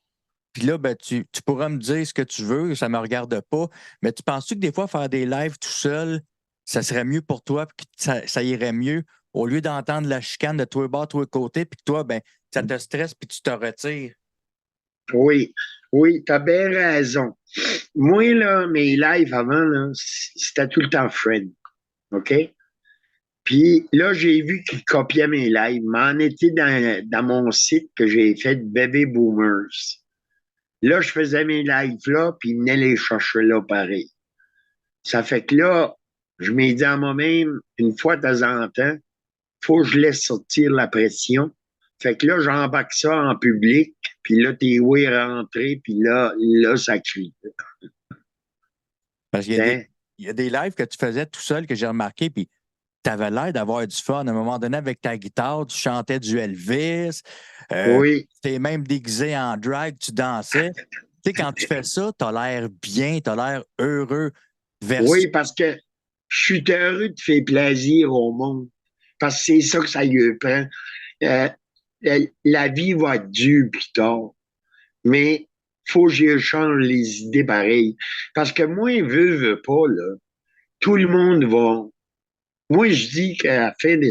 Puis là, ben, tu pourras me dire ce que tu veux, ça ne me regarde pas. Mais tu penses-tu que des fois, faire des lives tout seul, ça serait mieux pour toi, puis que ça irait mieux, au lieu d'entendre la chicane de tous les bords, tous les côtés, puis que toi, ben, ça te stresse, puis tu te retires? Oui. Oui, t'as bien raison. Moi, là, mes lives avant, là, c'était tout le temps friend. OK? Puis là, j'ai vu qu'il copiait mes lives. M'en était dans mon site que j'ai fait Baby Boomers. Là, je faisais mes lives là, puis il venait les chercher là, pareil. Ça fait que là, je m'ai dit à moi-même, une fois de temps en temps, faut que je laisse sortir la pression. Fait que là, j'embarque ça en public, puis là, t'es oui rentré, puis là, ça crie. Parce qu'il y a des, Hein? il y a des lives que tu faisais tout seul que j'ai remarqué, puis avais l'air d'avoir du fun. À un moment donné, avec ta guitare, tu chantais du Elvis. Oui, Tu es même déguisé en drag, tu dansais. Tu sais, quand tu fais ça, tu as l'air bien, tu as l'air heureux. Versus... oui, parce que je suis heureux de faire plaisir au monde. Parce que c'est ça que ça lui prend. Euh, la vie va être dure plus tard. Mais faut que je change les idées pareilles. Parce que moi, veux pas, là, tout le monde va. Moi, je dis qu'à la fin des.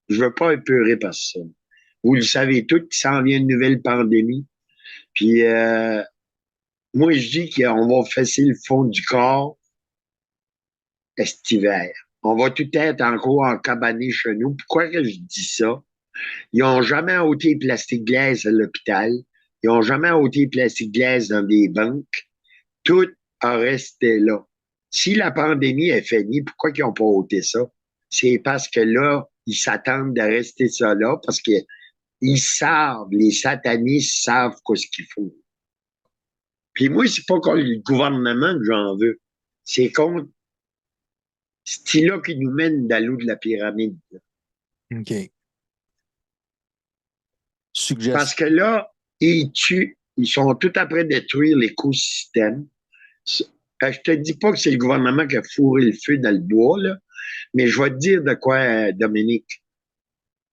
Je veux pas épeurer personne. Vous le savez tous qu'il s'en vient une nouvelle pandémie. Puis moi, je dis qu'on va fesser le fond du corps cet hiver. On va tout être encore en cabané chez nous. Pourquoi que je dis ça? Ils n'ont jamais ôté les plastique glace à l'hôpital. Ils n'ont jamais ôté les plastique glace dans des banques. Tout a resté là. Si la pandémie est finie, pourquoi ils n'ont pas ôté ça? C'est parce que là, ils s'attendent de rester ça là parce qu'ils savent, les satanistes savent ce qu'il faut. Puis moi, c'est pas contre le gouvernement que j'en veux. C'est contre ce là qui nous mène dans l'eau de la pyramide. OK. Parce que là, ils tuent, ils sont tout après détruire l'écosystème. Je te dis pas que c'est le gouvernement qui a fourré le feu dans le bois, là, mais je vais te dire de quoi, Dominique.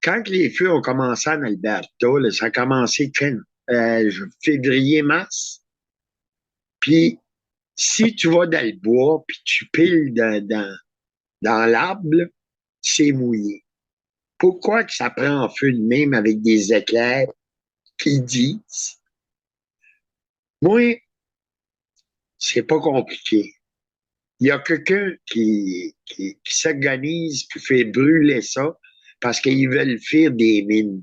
Quand les feux ont commencé en Alberta, là, ça a commencé quand? Février, mars. Puis, si tu vas dans le bois, puis tu piles dans l'arbre, c'est mouillé. Pourquoi que ça prend en feu de même avec des éclairs qui disent? Moi, c'est pas compliqué. Il y a quelqu'un qui s'organise puis fait brûler ça parce qu'ils veulent faire des mines.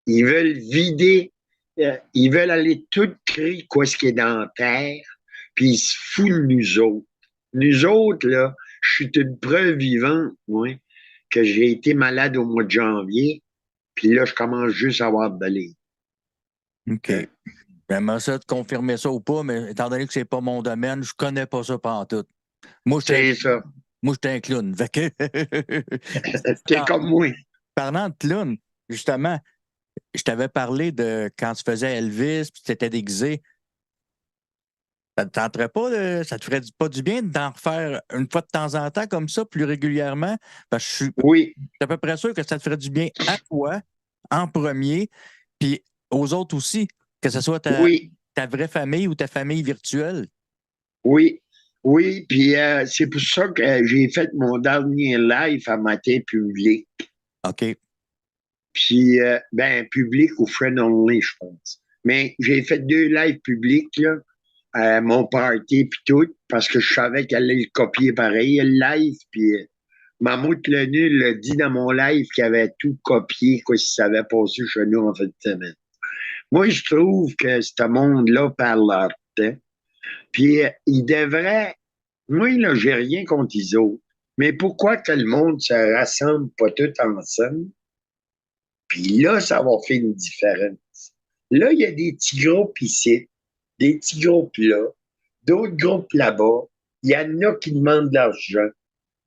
Ils veulent vider, ils veulent aller tout créer quoi ce qui est dans la terre, puis ils se foutent de nous autres. Nous autres, là, je suis une preuve vivante, moi, que j'ai été malade au mois de janvier, puis là, je commence juste à avoir de l'air. OK. J'aimerais ça de confirmer ça ou pas, mais étant donné que c'est pas mon domaine, je connais pas ça pantoute. Moi, C'est ça. Moi, j'étais un clown. Fait que... T'es comme moi. Parlant de clown, justement, je t'avais parlé de quand tu faisais Elvis puis tu étais déguisé. Ça te tenterait pas, ça te ferait pas du bien d'en refaire une fois de temps en temps comme ça, plus régulièrement? Parce que je suis Oui, à peu près sûr que ça te ferait du bien à toi, en premier, puis aux autres aussi, que ce soit oui, ta vraie famille ou ta famille virtuelle. oui, oui. Puis c'est pour ça que j'ai fait mon dernier live à matin public. OK. Puis, ben, public ou friend only, je pense. Mais j'ai fait 2 lives publics, là, mon party puis tout, parce que je savais qu'elle allait le copier pareil, le live. Puis, Mammouth le nul l'a dit dans mon live qu'il avait tout copié, quoi, si ça avait passé chez nous en fin de semaine. Moi, je trouve que ce monde-là parle leur temps. Puis, il devrait. Moi, là, j'ai rien contre les autres. Mais pourquoi que le monde se rassemble pas tout ensemble? Puis là, ça va faire une différence. Là, il y a des petits groupes ici, des petits groupes là, d'autres groupes là-bas. Il y en a qui demandent de l'argent.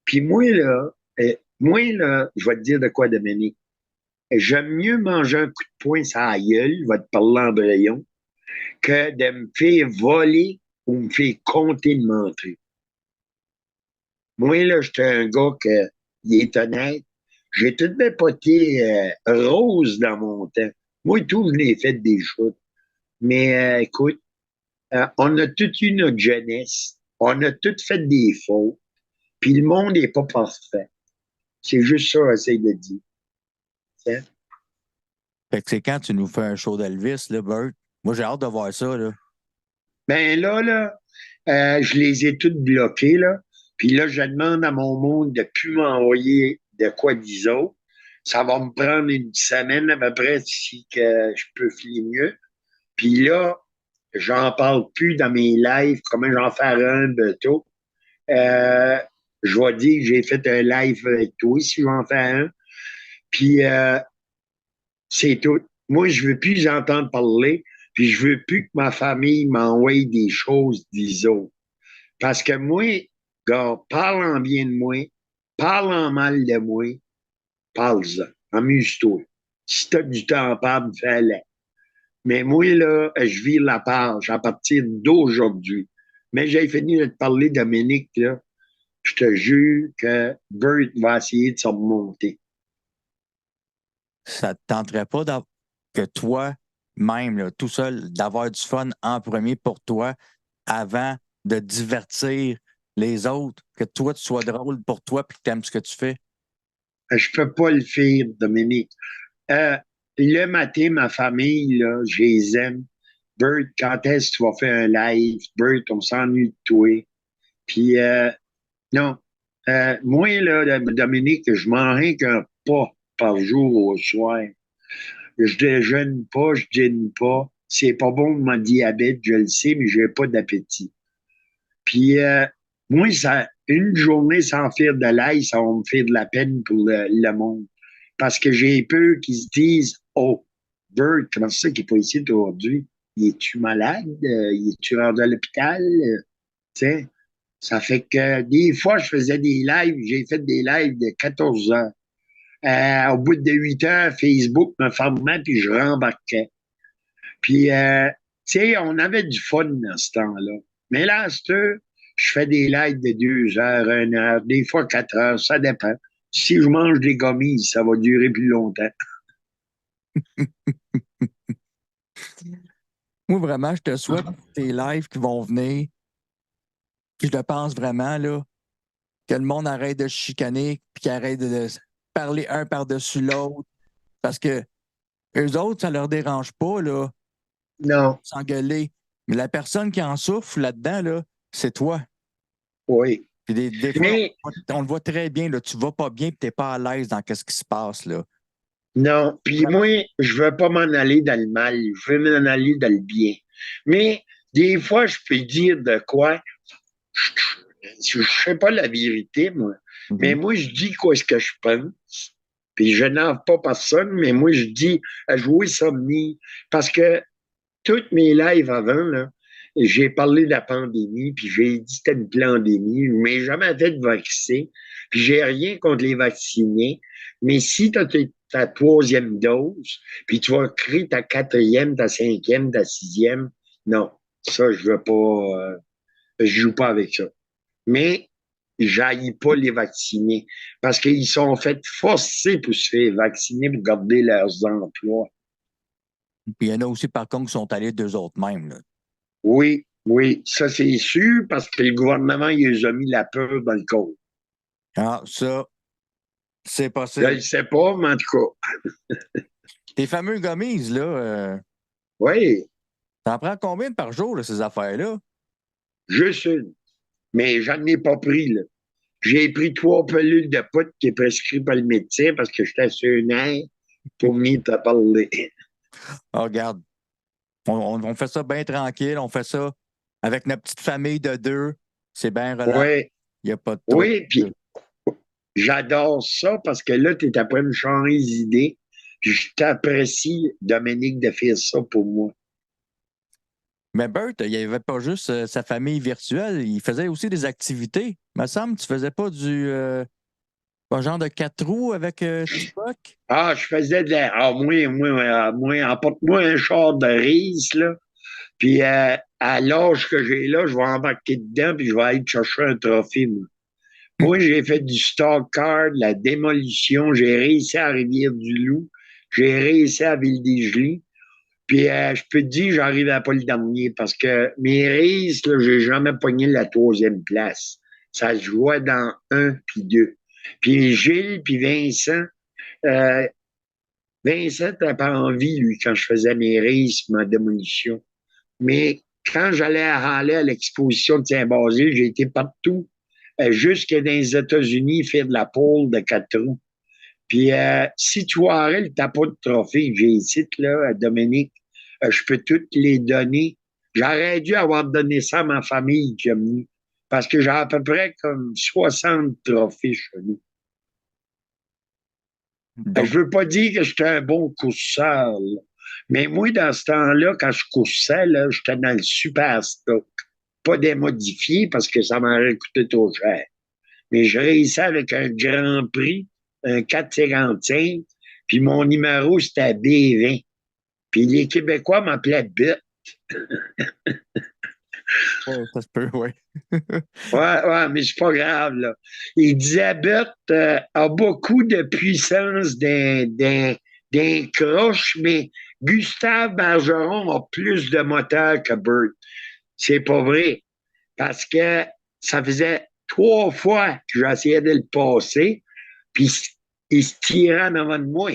Puis moi, là, je vais te dire de quoi, Dominique. J'aime mieux manger un coup de poing sur la gueule, je vais te parler en braillon, que de me faire voler ou me faire compter de mentir. Moi, là, j'étais un gars qui est honnête. J'ai tout mes potés roses dans mon temps. Moi, tout, je l'ai fait des choses. Mais écoute, on a toute eu notre jeunesse. On a tout fait des fautes. Puis le monde n'est pas parfait. C'est juste ça, j'essaie de dire. Tiens. Fait que c'est quand tu nous fais un show d'Elvis, là, Bert? Moi, j'ai hâte de voir ça, là. Ben là, je les ai toutes bloquées, là. Puis là, je demande à mon monde de plus m'envoyer de quoi disent autres. Ça va me prendre une semaine à peu près si que je peux filer mieux. Puis là, j'en parle plus dans mes lives, comment j'en faire un bientôt. Euh, je vais dire que j'ai fait un live avec toi si j'en fais un. Puis c'est tout. Moi, je veux plus entendre parler, puis je veux plus que ma famille m'envoie des choses des autres. Parce que moi, gars, parle en bien de moi, parle en mal de moi, parle-en. Amuse-toi. Si t'as du temps à parler, fais-le. Mais moi, là, je vire la page à partir d'aujourd'hui. Mais j'ai fini de te parler, Dominique, là. Je te jure que Bert va essayer de se remonter. Ça ne te tenterait pas que toi, même, là, tout seul, d'avoir du fun en premier pour toi avant de divertir les autres, que toi, tu sois drôle pour toi et que tu aimes ce que tu fais? Je peux pas le faire, Dominique. Euh, le matin, ma famille, là, je les aime. Bert, quand est-ce que tu vas faire un live? Bert, on s'ennuie de toi. Puis, non. Moi, là, Dominique, je m'en rien qu'un pas par jour au soir. Je déjeune pas, je dîne pas. C'est pas bon pour mon diabète, je le sais, mais j'ai pas d'appétit. Puis, moi, une journée sans faire de l'ail, ça va me faire de la peine pour le monde. Parce que j'ai peur qu'ils se disent, oh, Bert, comment c'est ça qu'il n'est pas ici aujourd'hui? Il est-tu malade? Il est-tu rendu à l'hôpital? Tu sais, ça fait que des fois, je faisais des lives. J'ai fait des lives de 14 heures. Au bout de 8 heures, Facebook me formait puis je rembarquais. Puis, tu sais, on avait du fun dans ce temps-là. Mais là, à cette heure, je fais des lives de 2 heures, 1 heure, des fois 4 heures, ça dépend. Si je mange des gommis, ça va durer plus longtemps. Moi, vraiment, je te souhaite tes lives qui vont venir. Puis je le pense vraiment, là, que le monde arrête de se chicaner puis qu'il arrête de se parler un par-dessus l'autre. Parce que eux autres, ça leur dérange pas, là, Non, s'engueuler. Mais la personne qui en souffre là-dedans, là, c'est toi. oui. Puis des fois, Mais on le voit très bien, là, tu vas pas bien et tu n'es pas à l'aise dans ce qui se passe, là. non, puis Vraiment. moi, je veux pas m'en aller dans le mal, je veux m'en aller dans le bien. Mais des fois, je peux dire de quoi, je sais pas la vérité, moi. Mais Mhm. moi, je dis quoi ce que je pense. Puis je n'en pas personne, mais moi, je dis à jouer Somni. Parce que toutes mes lives avant, là, j'ai parlé de la pandémie, puis j'ai dit que c'était une pandémie. Je m'ai jamais fait de vaccin, puis j'ai rien contre les vaccinés. Mais si tu as ta troisième dose, puis tu vas créer ta quatrième, ta cinquième, ta sixième, non, ça, je veux pas, je joue pas avec ça. Mais j'haïs pas les vaccinés parce qu'ils sont faits forcer pour se faire vacciner pour garder leurs emplois. Puis il y en a aussi, par contre, qui sont allés d'eux autres mêmes, là. Oui, oui, ça c'est sûr parce que le gouvernement, il les a mis la peur dans le corps. Ah, ça, c'est Je possible. ne sais pas, mais en tout Tes fameux gommises, là, cas, oui, t'en prends combien par jour, là, ces affaires-là? juste une. Mais j'en ai pas pris, là. J'ai pris 3 pelules de poudre qui est prescrit par le médecin parce que j'étais sur un air pour venir te parler. Ah, regarde, on fait ça bien tranquille, on fait ça avec notre petite famille de deux. C'est bien relax, Oui, il n'y a pas de trouble. oui, puis j'adore ça parce que là, tu es après me changer d'idée. Puis je t'apprécie, Dominique, de faire ça pour moi. Mais Bert, il n'y avait pas juste sa famille virtuelle, il faisait aussi des activités. Il me semble que tu faisais pas un genre de 4 roues avec Tupac? Ah, je faisais de la. Ah, moi, emporte-moi un char de riz, là. Puis à l'âge que j'ai là, je vais embarquer dedans, puis je vais aller chercher un trophée, moi. Moi, j'ai fait du stock car, de la démolition. J'ai réussi à Rivière-du-Loup. J'ai réussi à Ville-des-Gelées. Puis je peux te dire, j'arrivais pas le dernier parce que mes races, là, j'ai jamais pogné la troisième place. Ça se jouait dans un puis deux. Puis Gilles puis Vincent, euh, Vincent n'avait pas envie, lui, quand je faisais mes races, ma démolition. Mais quand j'allais à l'exposition de Saint-Basile, j'ai été partout, jusque dans les États-Unis, faire de la pole de 4 roues. Puis si tu vois le pas de trophée que j'ai ici, là, à Dominique, je peux toutes les donner. J'aurais dû avoir donné ça à ma famille qui a mis, parce que j'ai à peu près comme 60 trophées chez nous. Donc, Je veux pas dire que j'étais un bon courseur, là. Mais moi, dans ce temps-là, quand je coursais, là, j'étais dans le super stock. Pas des modifiés parce que ça m'aurait coûté trop cher. Mais je réussis avec un Grand Prix, un 455, puis mon numéro, c'était B20. Puis les Québécois m'appelaient But. Ouais, ça se peut, ouais. Ouais, mais c'est pas grave, là. Ils disaient But a beaucoup de puissance d'un croche, mais Gustave Bergeron a plus de moteur que Burt. C'est pas vrai. Parce que ça faisait 3 fois que j'essayais de le passer, puis il se tirait en avant de moi.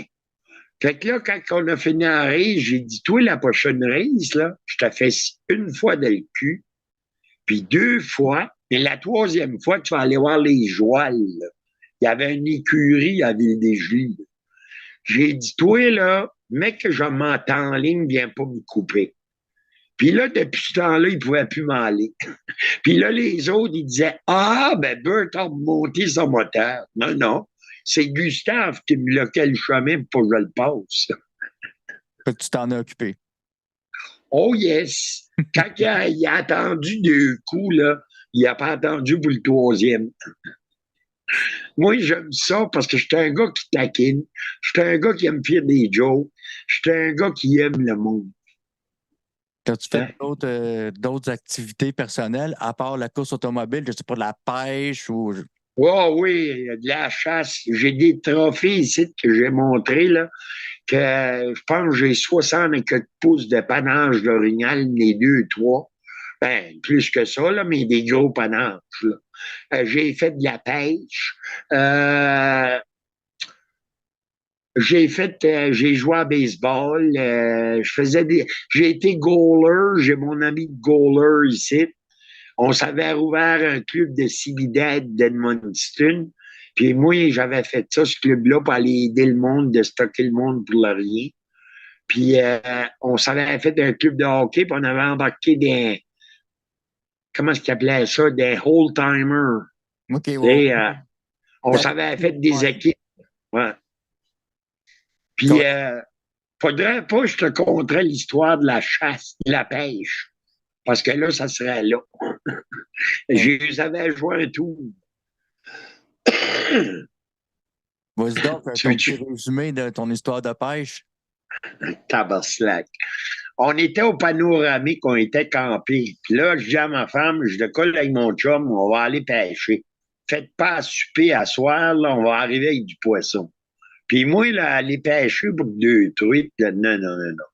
Fait que là, quand on a fini en race, j'ai dit, toi, la prochaine race, là, je te fais une fois dans le cul, puis 2 fois, et la troisième fois, tu vas aller voir les Joies. Il y avait une écurie à Ville-des-Jules. J'ai dit, toi, là, mec, que je m'entends en ligne, viens pas me couper. Puis là, depuis ce temps-là, il ne pouvait plus m'aller. Puis là, les autres, ils disaient, ah, ben, Bert a monté son moteur. Non, non. C'est Gustave qui me bloquait le chemin pour que je le passe. Fait que tu t'en as occupé. Oh yes! Quand il a attendu 2 coups, là, il n'a pas attendu pour le troisième. Moi, j'aime ça parce que j'étais un gars qui taquine. J'étais un gars qui aime faire des jokes. J'étais un gars qui aime le monde. As-tu Hein? fait d'autres activités personnelles, à part la course automobile, je sais pas, de la pêche ou. Oh oui, de la chasse. J'ai des trophées ici que j'ai montrés, là, que je pense que j'ai 60 et quelques pouces de panache d'orignal, les 2, 3. Ben, plus que ça, là, mais des gros panaches, là. J'ai fait de la pêche. J'ai joué à baseball. J'ai été goaler. J'ai mon ami goaler ici. On s'avait rouvert un club de cividette d'Edmundston. Puis moi, j'avais fait ça, ce club-là, pour aller aider le monde, de stocker le monde pour le rien. Puis on s'avait fait un club de hockey, puis on avait embarqué des, comment est-ce qu'ils appelaient ça, des old-timers. OK, ouais. Et, on s'avait fait des équipes. Ouais. Puis, faudrait pas que je te conterais l'histoire de la chasse, de la pêche, parce que là, ça serait là. Je savais jouer un tour. Vas-y donc, Tu ton petit veux-tu? résumé de ton histoire de pêche. Tabarnak. On était au panoramique, on était campés. Puis là, je dis à ma femme, je décolle avec mon chum, on va aller pêcher. Faites pas à souper à soir, là, on va arriver avec du poisson. Puis moi, là, aller pêcher pour 2 truites, là, non, non, non, non.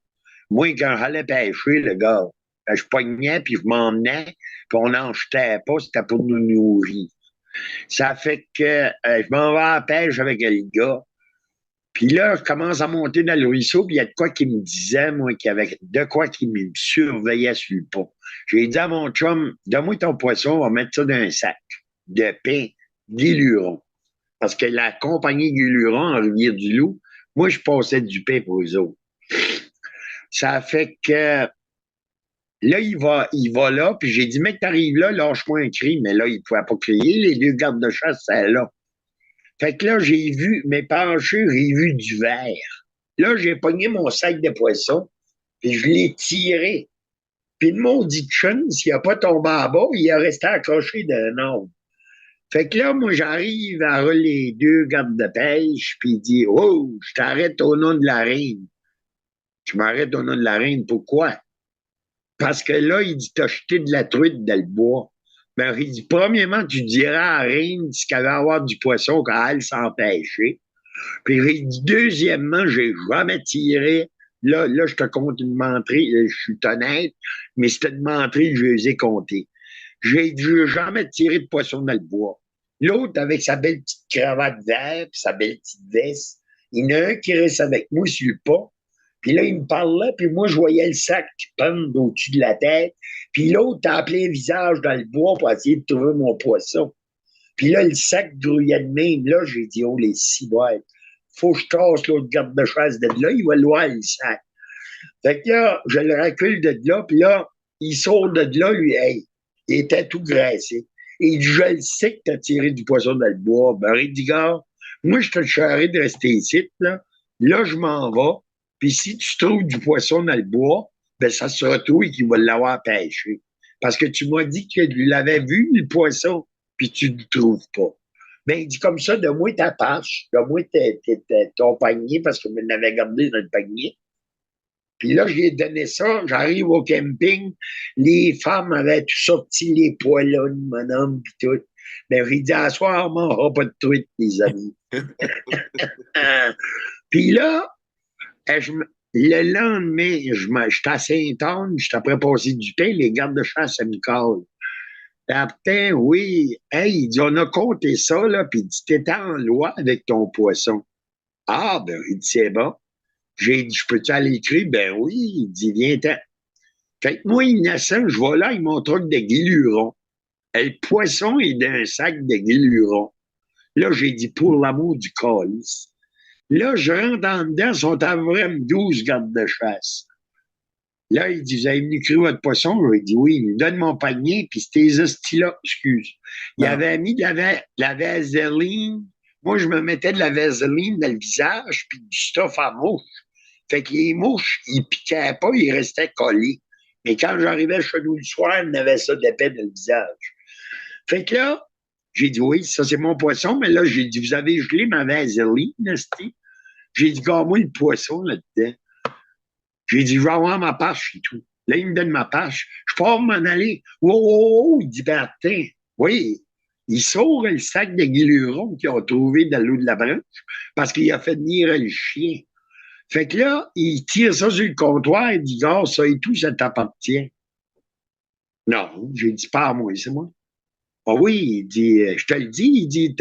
Moi, quand j'allais pêcher, le gars, je pognais, puis je m'emmenais, puis on n'en jetait pas, c'était pour nous nourrir. Ça fait que je m'en vais à la pêche avec le gars. Puis là, je commence à monter dans le ruisseau, puis il y a de quoi qui me disait, moi, qu'il y avait de quoi qui me surveillait sur le pont. J'ai dit à mon chum, donne-moi ton poisson, on va mettre ça dans un sac de pain Guiluron. Parce que la compagnie Guiluron, en Rivière-du-Loup, moi, je passais du pain pour eux autres. Ça fait que là, il va là, puis j'ai dit, mec, t'arrives là, lâche-moi un cri, mais là, il ne pouvait pas crier, les 2 gardes de chasse, c'est là. Fait que là, j'ai vu, mes penchés, j'ai vu du verre. Là, j'ai pogné mon sac de poisson, puis je l'ai tiré. Puis le maudit chun, s'il n'a pas tombé en bas, il est resté accroché d'un arbre. Fait que là, moi, j'arrive à les 2 gardes de pêche, puis il dit, oh, je t'arrête au nom de la reine. Je m'arrête au nom de la reine, pourquoi? Parce que là, il dit, t'as jeté de la truite dans le bois. Ben, il dit, premièrement, tu diras à la reine qu'elle va avoir du poisson quand elle s'empêcher. Puis il dit, deuxièmement, j'ai jamais tiré. Là, je te compte une menterie, je suis honnête, mais c'était une menterie que je les ai comptées. J'ai jamais tiré de poisson dans le bois. L'autre, avec sa belle petite cravate verte, sa belle petite veste, il y en a un qui reste avec moi sur le pas. Puis là, il me parlait, puis moi, je voyais le sac qui pendre au-dessus de la tête. Puis l'autre a appelé un visage dans le bois pour essayer de trouver mon poisson. Puis là, le sac grouillait de même. Là, j'ai dit, oh, les ciboires, faut que je casse l'autre garde de chasse de là, il va le voir, le sac. Fait que là, je le recule de là, puis là, il sort de là, lui, hey, il était tout graissé. Et il dit, je le sais que t'as tiré du poisson dans le bois. Ben, il dit, gars, moi, je te charrie de rester ici, là. Là, je m'en vais. Puis si tu trouves du poisson dans le bois, ben, ça sera toi qui va l'avoir pêché. Parce que tu m'as dit que tu l'avais vu, le poisson, puis tu ne le trouves pas. Ben, il dit comme ça, donne-moi ta pâche, donne-moi ton panier, parce que je l'avais gardé dans le panier. Puis là, je lui ai donné ça, j'arrive au camping, les femmes avaient tout sorti les poêlons de mon homme, puis tout. Ben, j'ai dit, à soir, on m'aura pas de truite, les amis. Puis là, le lendemain, j'étais à Saint-Anne, j'étais après passer du pain, les gardes de chasse à me callent. Après, oui, hey, il dit, on a compté ça, là, puis il dit, t'étais en loi avec ton poisson. Ah, ben, il dit, c'est bon. J'ai dit, je peux-tu aller écrire? Ben oui, il dit, viens-t'en. Fait que moi, innocent, je vais là avec mon truc de guilluron. Et le poisson est dans un sac de guilluron. Là, j'ai dit, pour l'amour du calice. Là, je rentre en dedans, sont à vraiment 12 gardes de chasse. Là, il dit, vous avez venu écrire votre poisson? Je lui ai dit, oui, il me donne mon panier, puis c'était hosties-là, excuse. Il Non. avait mis de la vaseline. Moi, je me mettais de la vaseline dans le visage, puis du stuff à mouche. Fait que les mouches, ils piquaient pas, ils restaient collés. Mais quand j'arrivais chez nous le soir, il avait ça d'épais dans le visage. Fait que là, j'ai dit, oui, ça c'est mon poisson, mais là, j'ai dit, vous avez gelé ma vaseline, esti? J'ai dit, garde-moi le poisson là-dedans. J'ai dit, je vais avoir ma pâche et tout. Là, il me donne ma pâche. Je pars m'en aller. Oh, oh, oh, il dit, ben, attends. Oui, il sort le sac de guilluron qu'ils ont trouvé dans l'eau de la branche parce qu'il a fait venir le chien. Fait que là, il tire ça sur le comptoir et dit, gars, ça et tout, ça t'appartient. Non, j'ai dit, pas à moi, c'est moi. Ah oui, il dit, je te le dis, il dit,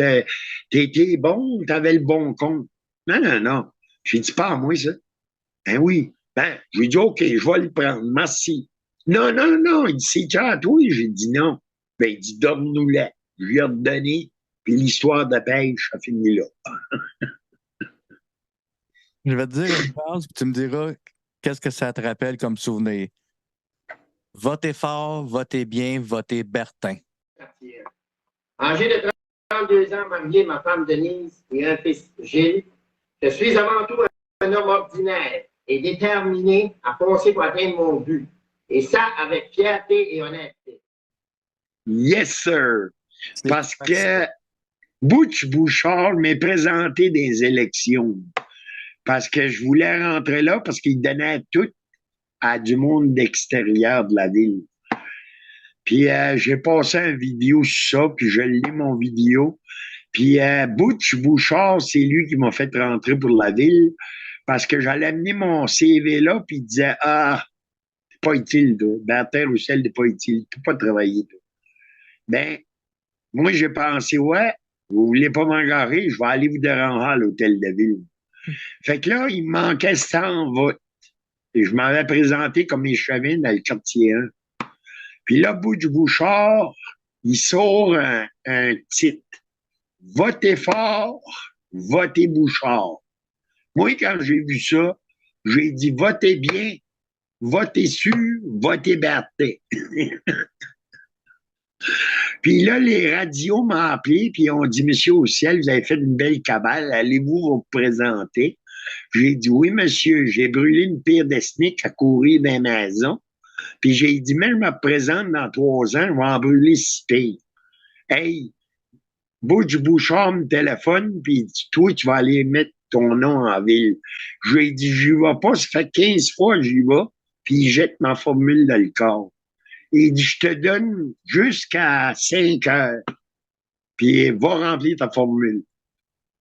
t'étais bon, t'avais le bon compte. Non, non, non. J'ai dit, pas à moi, ça. Ben oui. Ben, j'ai dit, OK, je vais le prendre, merci. Non, non, non, il dit, c'est déjà à toi. J'ai dit non. Ben, il dit, donne-nous-la. Je lui ai redonné, puis l'histoire de pêche a fini là. Je vais te dire une phrase, puis tu me diras qu'est-ce que ça te rappelle comme souvenir. Votez fort, votez bien, votez Bertin. Âgé de 32 ans, marié, ma femme Denise et un fils Gilles, je suis avant tout un homme ordinaire et déterminé à penser pour atteindre mon but. Et ça avec fierté et honnêteté. Yes, sir. Parce que Butch Bouchard m'est présenté des élections. Parce que je voulais rentrer là parce qu'il donnait tout à du monde d'extérieur de la ville. Puis j'ai passé une vidéo sur ça, puis je lis mon vidéo. Puis Butch Bouchard, c'est lui qui m'a fait rentrer pour la ville parce que j'allais amener mon CV là, puis il disait, ah, c'est pas utile, toi. Bertin Roussel n'est pas utile. Tu peux pas travailler, toi. Ben, moi, j'ai pensé, ouais, vous voulez pas m'engager, je vais aller vous déranger à l'hôtel de ville. Fait que là, il me manquait 100 votes. Et je m'avais présenté comme échevin dans le quartier 1. Puis là, Butch Bouchard, il sort un titre. Votez fort, votez Bouchard. Moi, quand j'ai vu ça, j'ai dit votez bien, votez sûr, votez Bertin. Puis là, les radios m'ont appelé, puis ont dit, Monsieur au ciel, vous avez fait une belle cabale, allez-vous vous présenter? J'ai dit, oui, monsieur, j'ai brûlé une pire de SNIC à courir dans la maison. Puis j'ai dit, mais je me présente dans 3 ans, je vais en brûler 6 pires. Hey, Butch Bouchard me téléphone, puis il dit, toi, tu vas aller mettre ton nom en ville. J'ai dit, j'y vais pas, ça fait 15 fois que j'y vais, puis il jette ma formule dans le corps. Il dit, je te donne jusqu'à 5 heures, puis va remplir ta formule.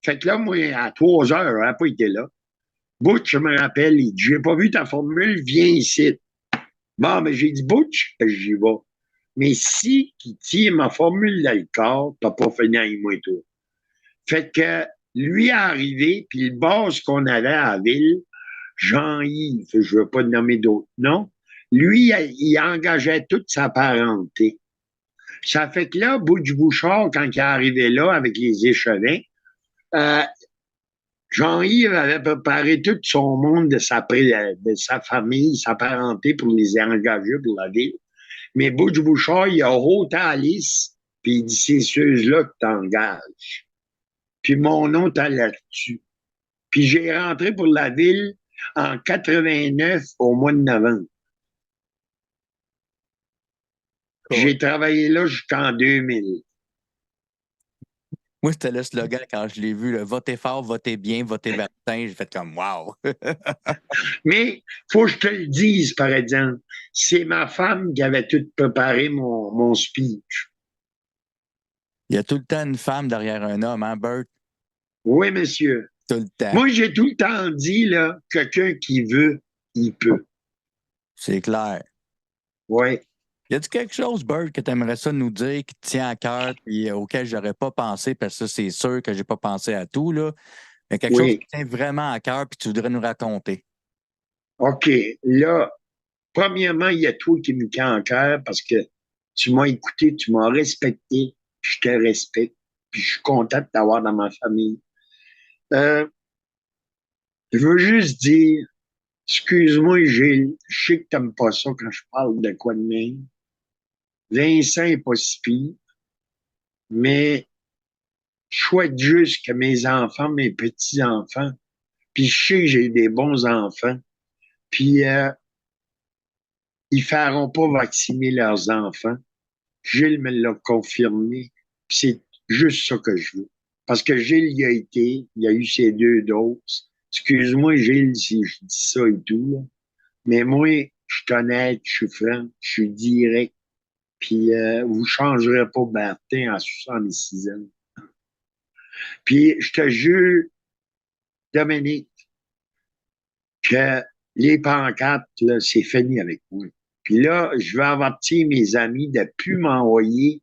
Fait que là, moi, à 3 heures, elle n'a pas été là. Butch me rappelle, il dit, j'ai pas vu ta formule, viens ici. Bon, mais j'ai dit, Butch, j'y vais. Mais si qui tire ma formule dans le corps, t'as pas fini avec moi et tout. Fait que lui est arrivé, puis le boss qu'on avait à la ville, Jean-Yves, je veux pas nommer d'autres noms, lui, il engageait toute sa parenté. Ça fait que là, Butch Bouchard, quand il est arrivé là avec les échevins, Jean-Yves avait préparé tout son monde de sa famille, sa parenté pour les engager pour la ville. Mais Butch Bouchard, il a ôté Alice, puis il dit, c'est ceux-là que t'engages. Puis mon nom t'as là-dessus. Puis j'ai rentré pour la ville en 89 au mois de novembre. J'ai travaillé là jusqu'en 2000. Moi, c'était le slogan quand je l'ai vu, le votez fort, votez bien, votez Martin. J'ai fait comme wow. Mais faut que je te le dise, par exemple, c'est ma femme qui avait tout préparé mon speech. Il y a tout le temps une femme derrière un homme, hein, Bert? Oui, monsieur. Tout le temps. Moi, j'ai tout le temps dit, là, quelqu'un qui veut, il peut. C'est clair. Oui. Y a-tu quelque chose, Bert, que tu aimerais ça nous dire, qui te tient à cœur et auquel j'aurais pas pensé, parce que c'est sûr que j'ai pas pensé à tout, là. Mais quelque chose qui te tient vraiment à cœur puis tu voudrais nous raconter. OK. Là, premièrement, il y a toi qui me tient à cœur parce que tu m'as écouté, tu m'as respecté, puis je te respecte, puis je suis content de t'avoir dans ma famille. Je veux juste dire, excuse-moi, Gilles, je sais que t'aimes pas ça quand je parle de quoi de même. Vincent est pas si pire, mais je souhaite juste que mes enfants, mes petits-enfants, puis je sais que j'ai des bons enfants, puis ils feront pas vacciner leurs enfants. Gilles me l'a confirmé, puis c'est juste ça que je veux. Parce que Gilles y a été, il a eu ses 2 doses. Excuse-moi, Gilles, si je dis ça et tout, là. Mais moi, je suis honnête, je suis franc, je suis direct. Puis vous ne changerez pas Bertin à 66 ans. Puis je te jure, Dominique, que les pancartes, là, c'est fini avec moi. Puis là, je vais avertir mes amis de ne plus m'envoyer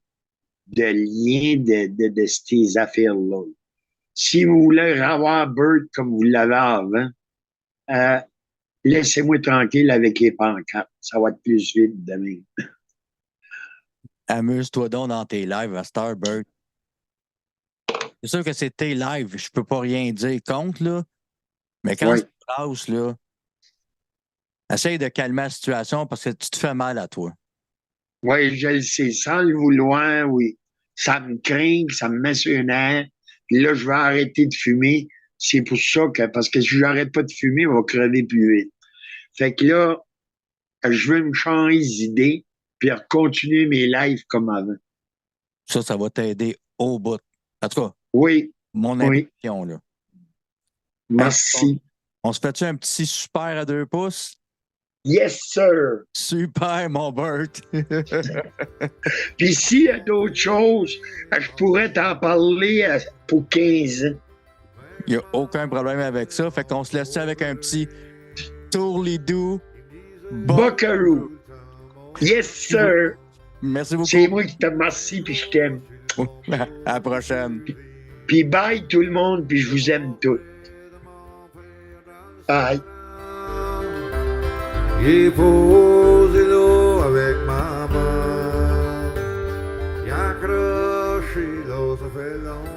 de liens de ces affaires-là. Si vous voulez avoir Bird comme vous l'avez avant, laissez-moi tranquille avec les pancartes. Ça va être plus vite demain. Amuse-toi donc dans tes lives à Starbird. C'est sûr que c'est tes lives. Je peux pas rien dire contre, là. Mais quand tu passes, là, essaye de calmer la situation parce que tu te fais mal à toi. Oui, je le sais. Sans le vouloir, oui. Ça me craint, ça me met sur un air. Puis là, je vais arrêter de fumer. C'est pour ça que, parce que si j'arrête pas de fumer, on va crever plus vite. Fait que là, je veux me changer d'idée puis continuer mes lives comme avant. Ça va t'aider au bout. En tout cas, oui, mon impression, là. Merci. On se fait-tu un petit super à 2 pouces? Yes, sir. Super, mon Bert. Puis s'il y a d'autres choses, je pourrais t'en parler pour 15 ans. Il n'y a aucun problème avec ça. Fait qu'on se laisse avec un petit Tourlidou Buckaroo. Yes, sir. Merci beaucoup. C'est moi qui te remercie puis je t'aime. À la prochaine. Puis bye tout le monde, puis je vous aime tous. Bye. Il faut l'eau avec maman. Il a accroché l'eau, ça fait longtemps.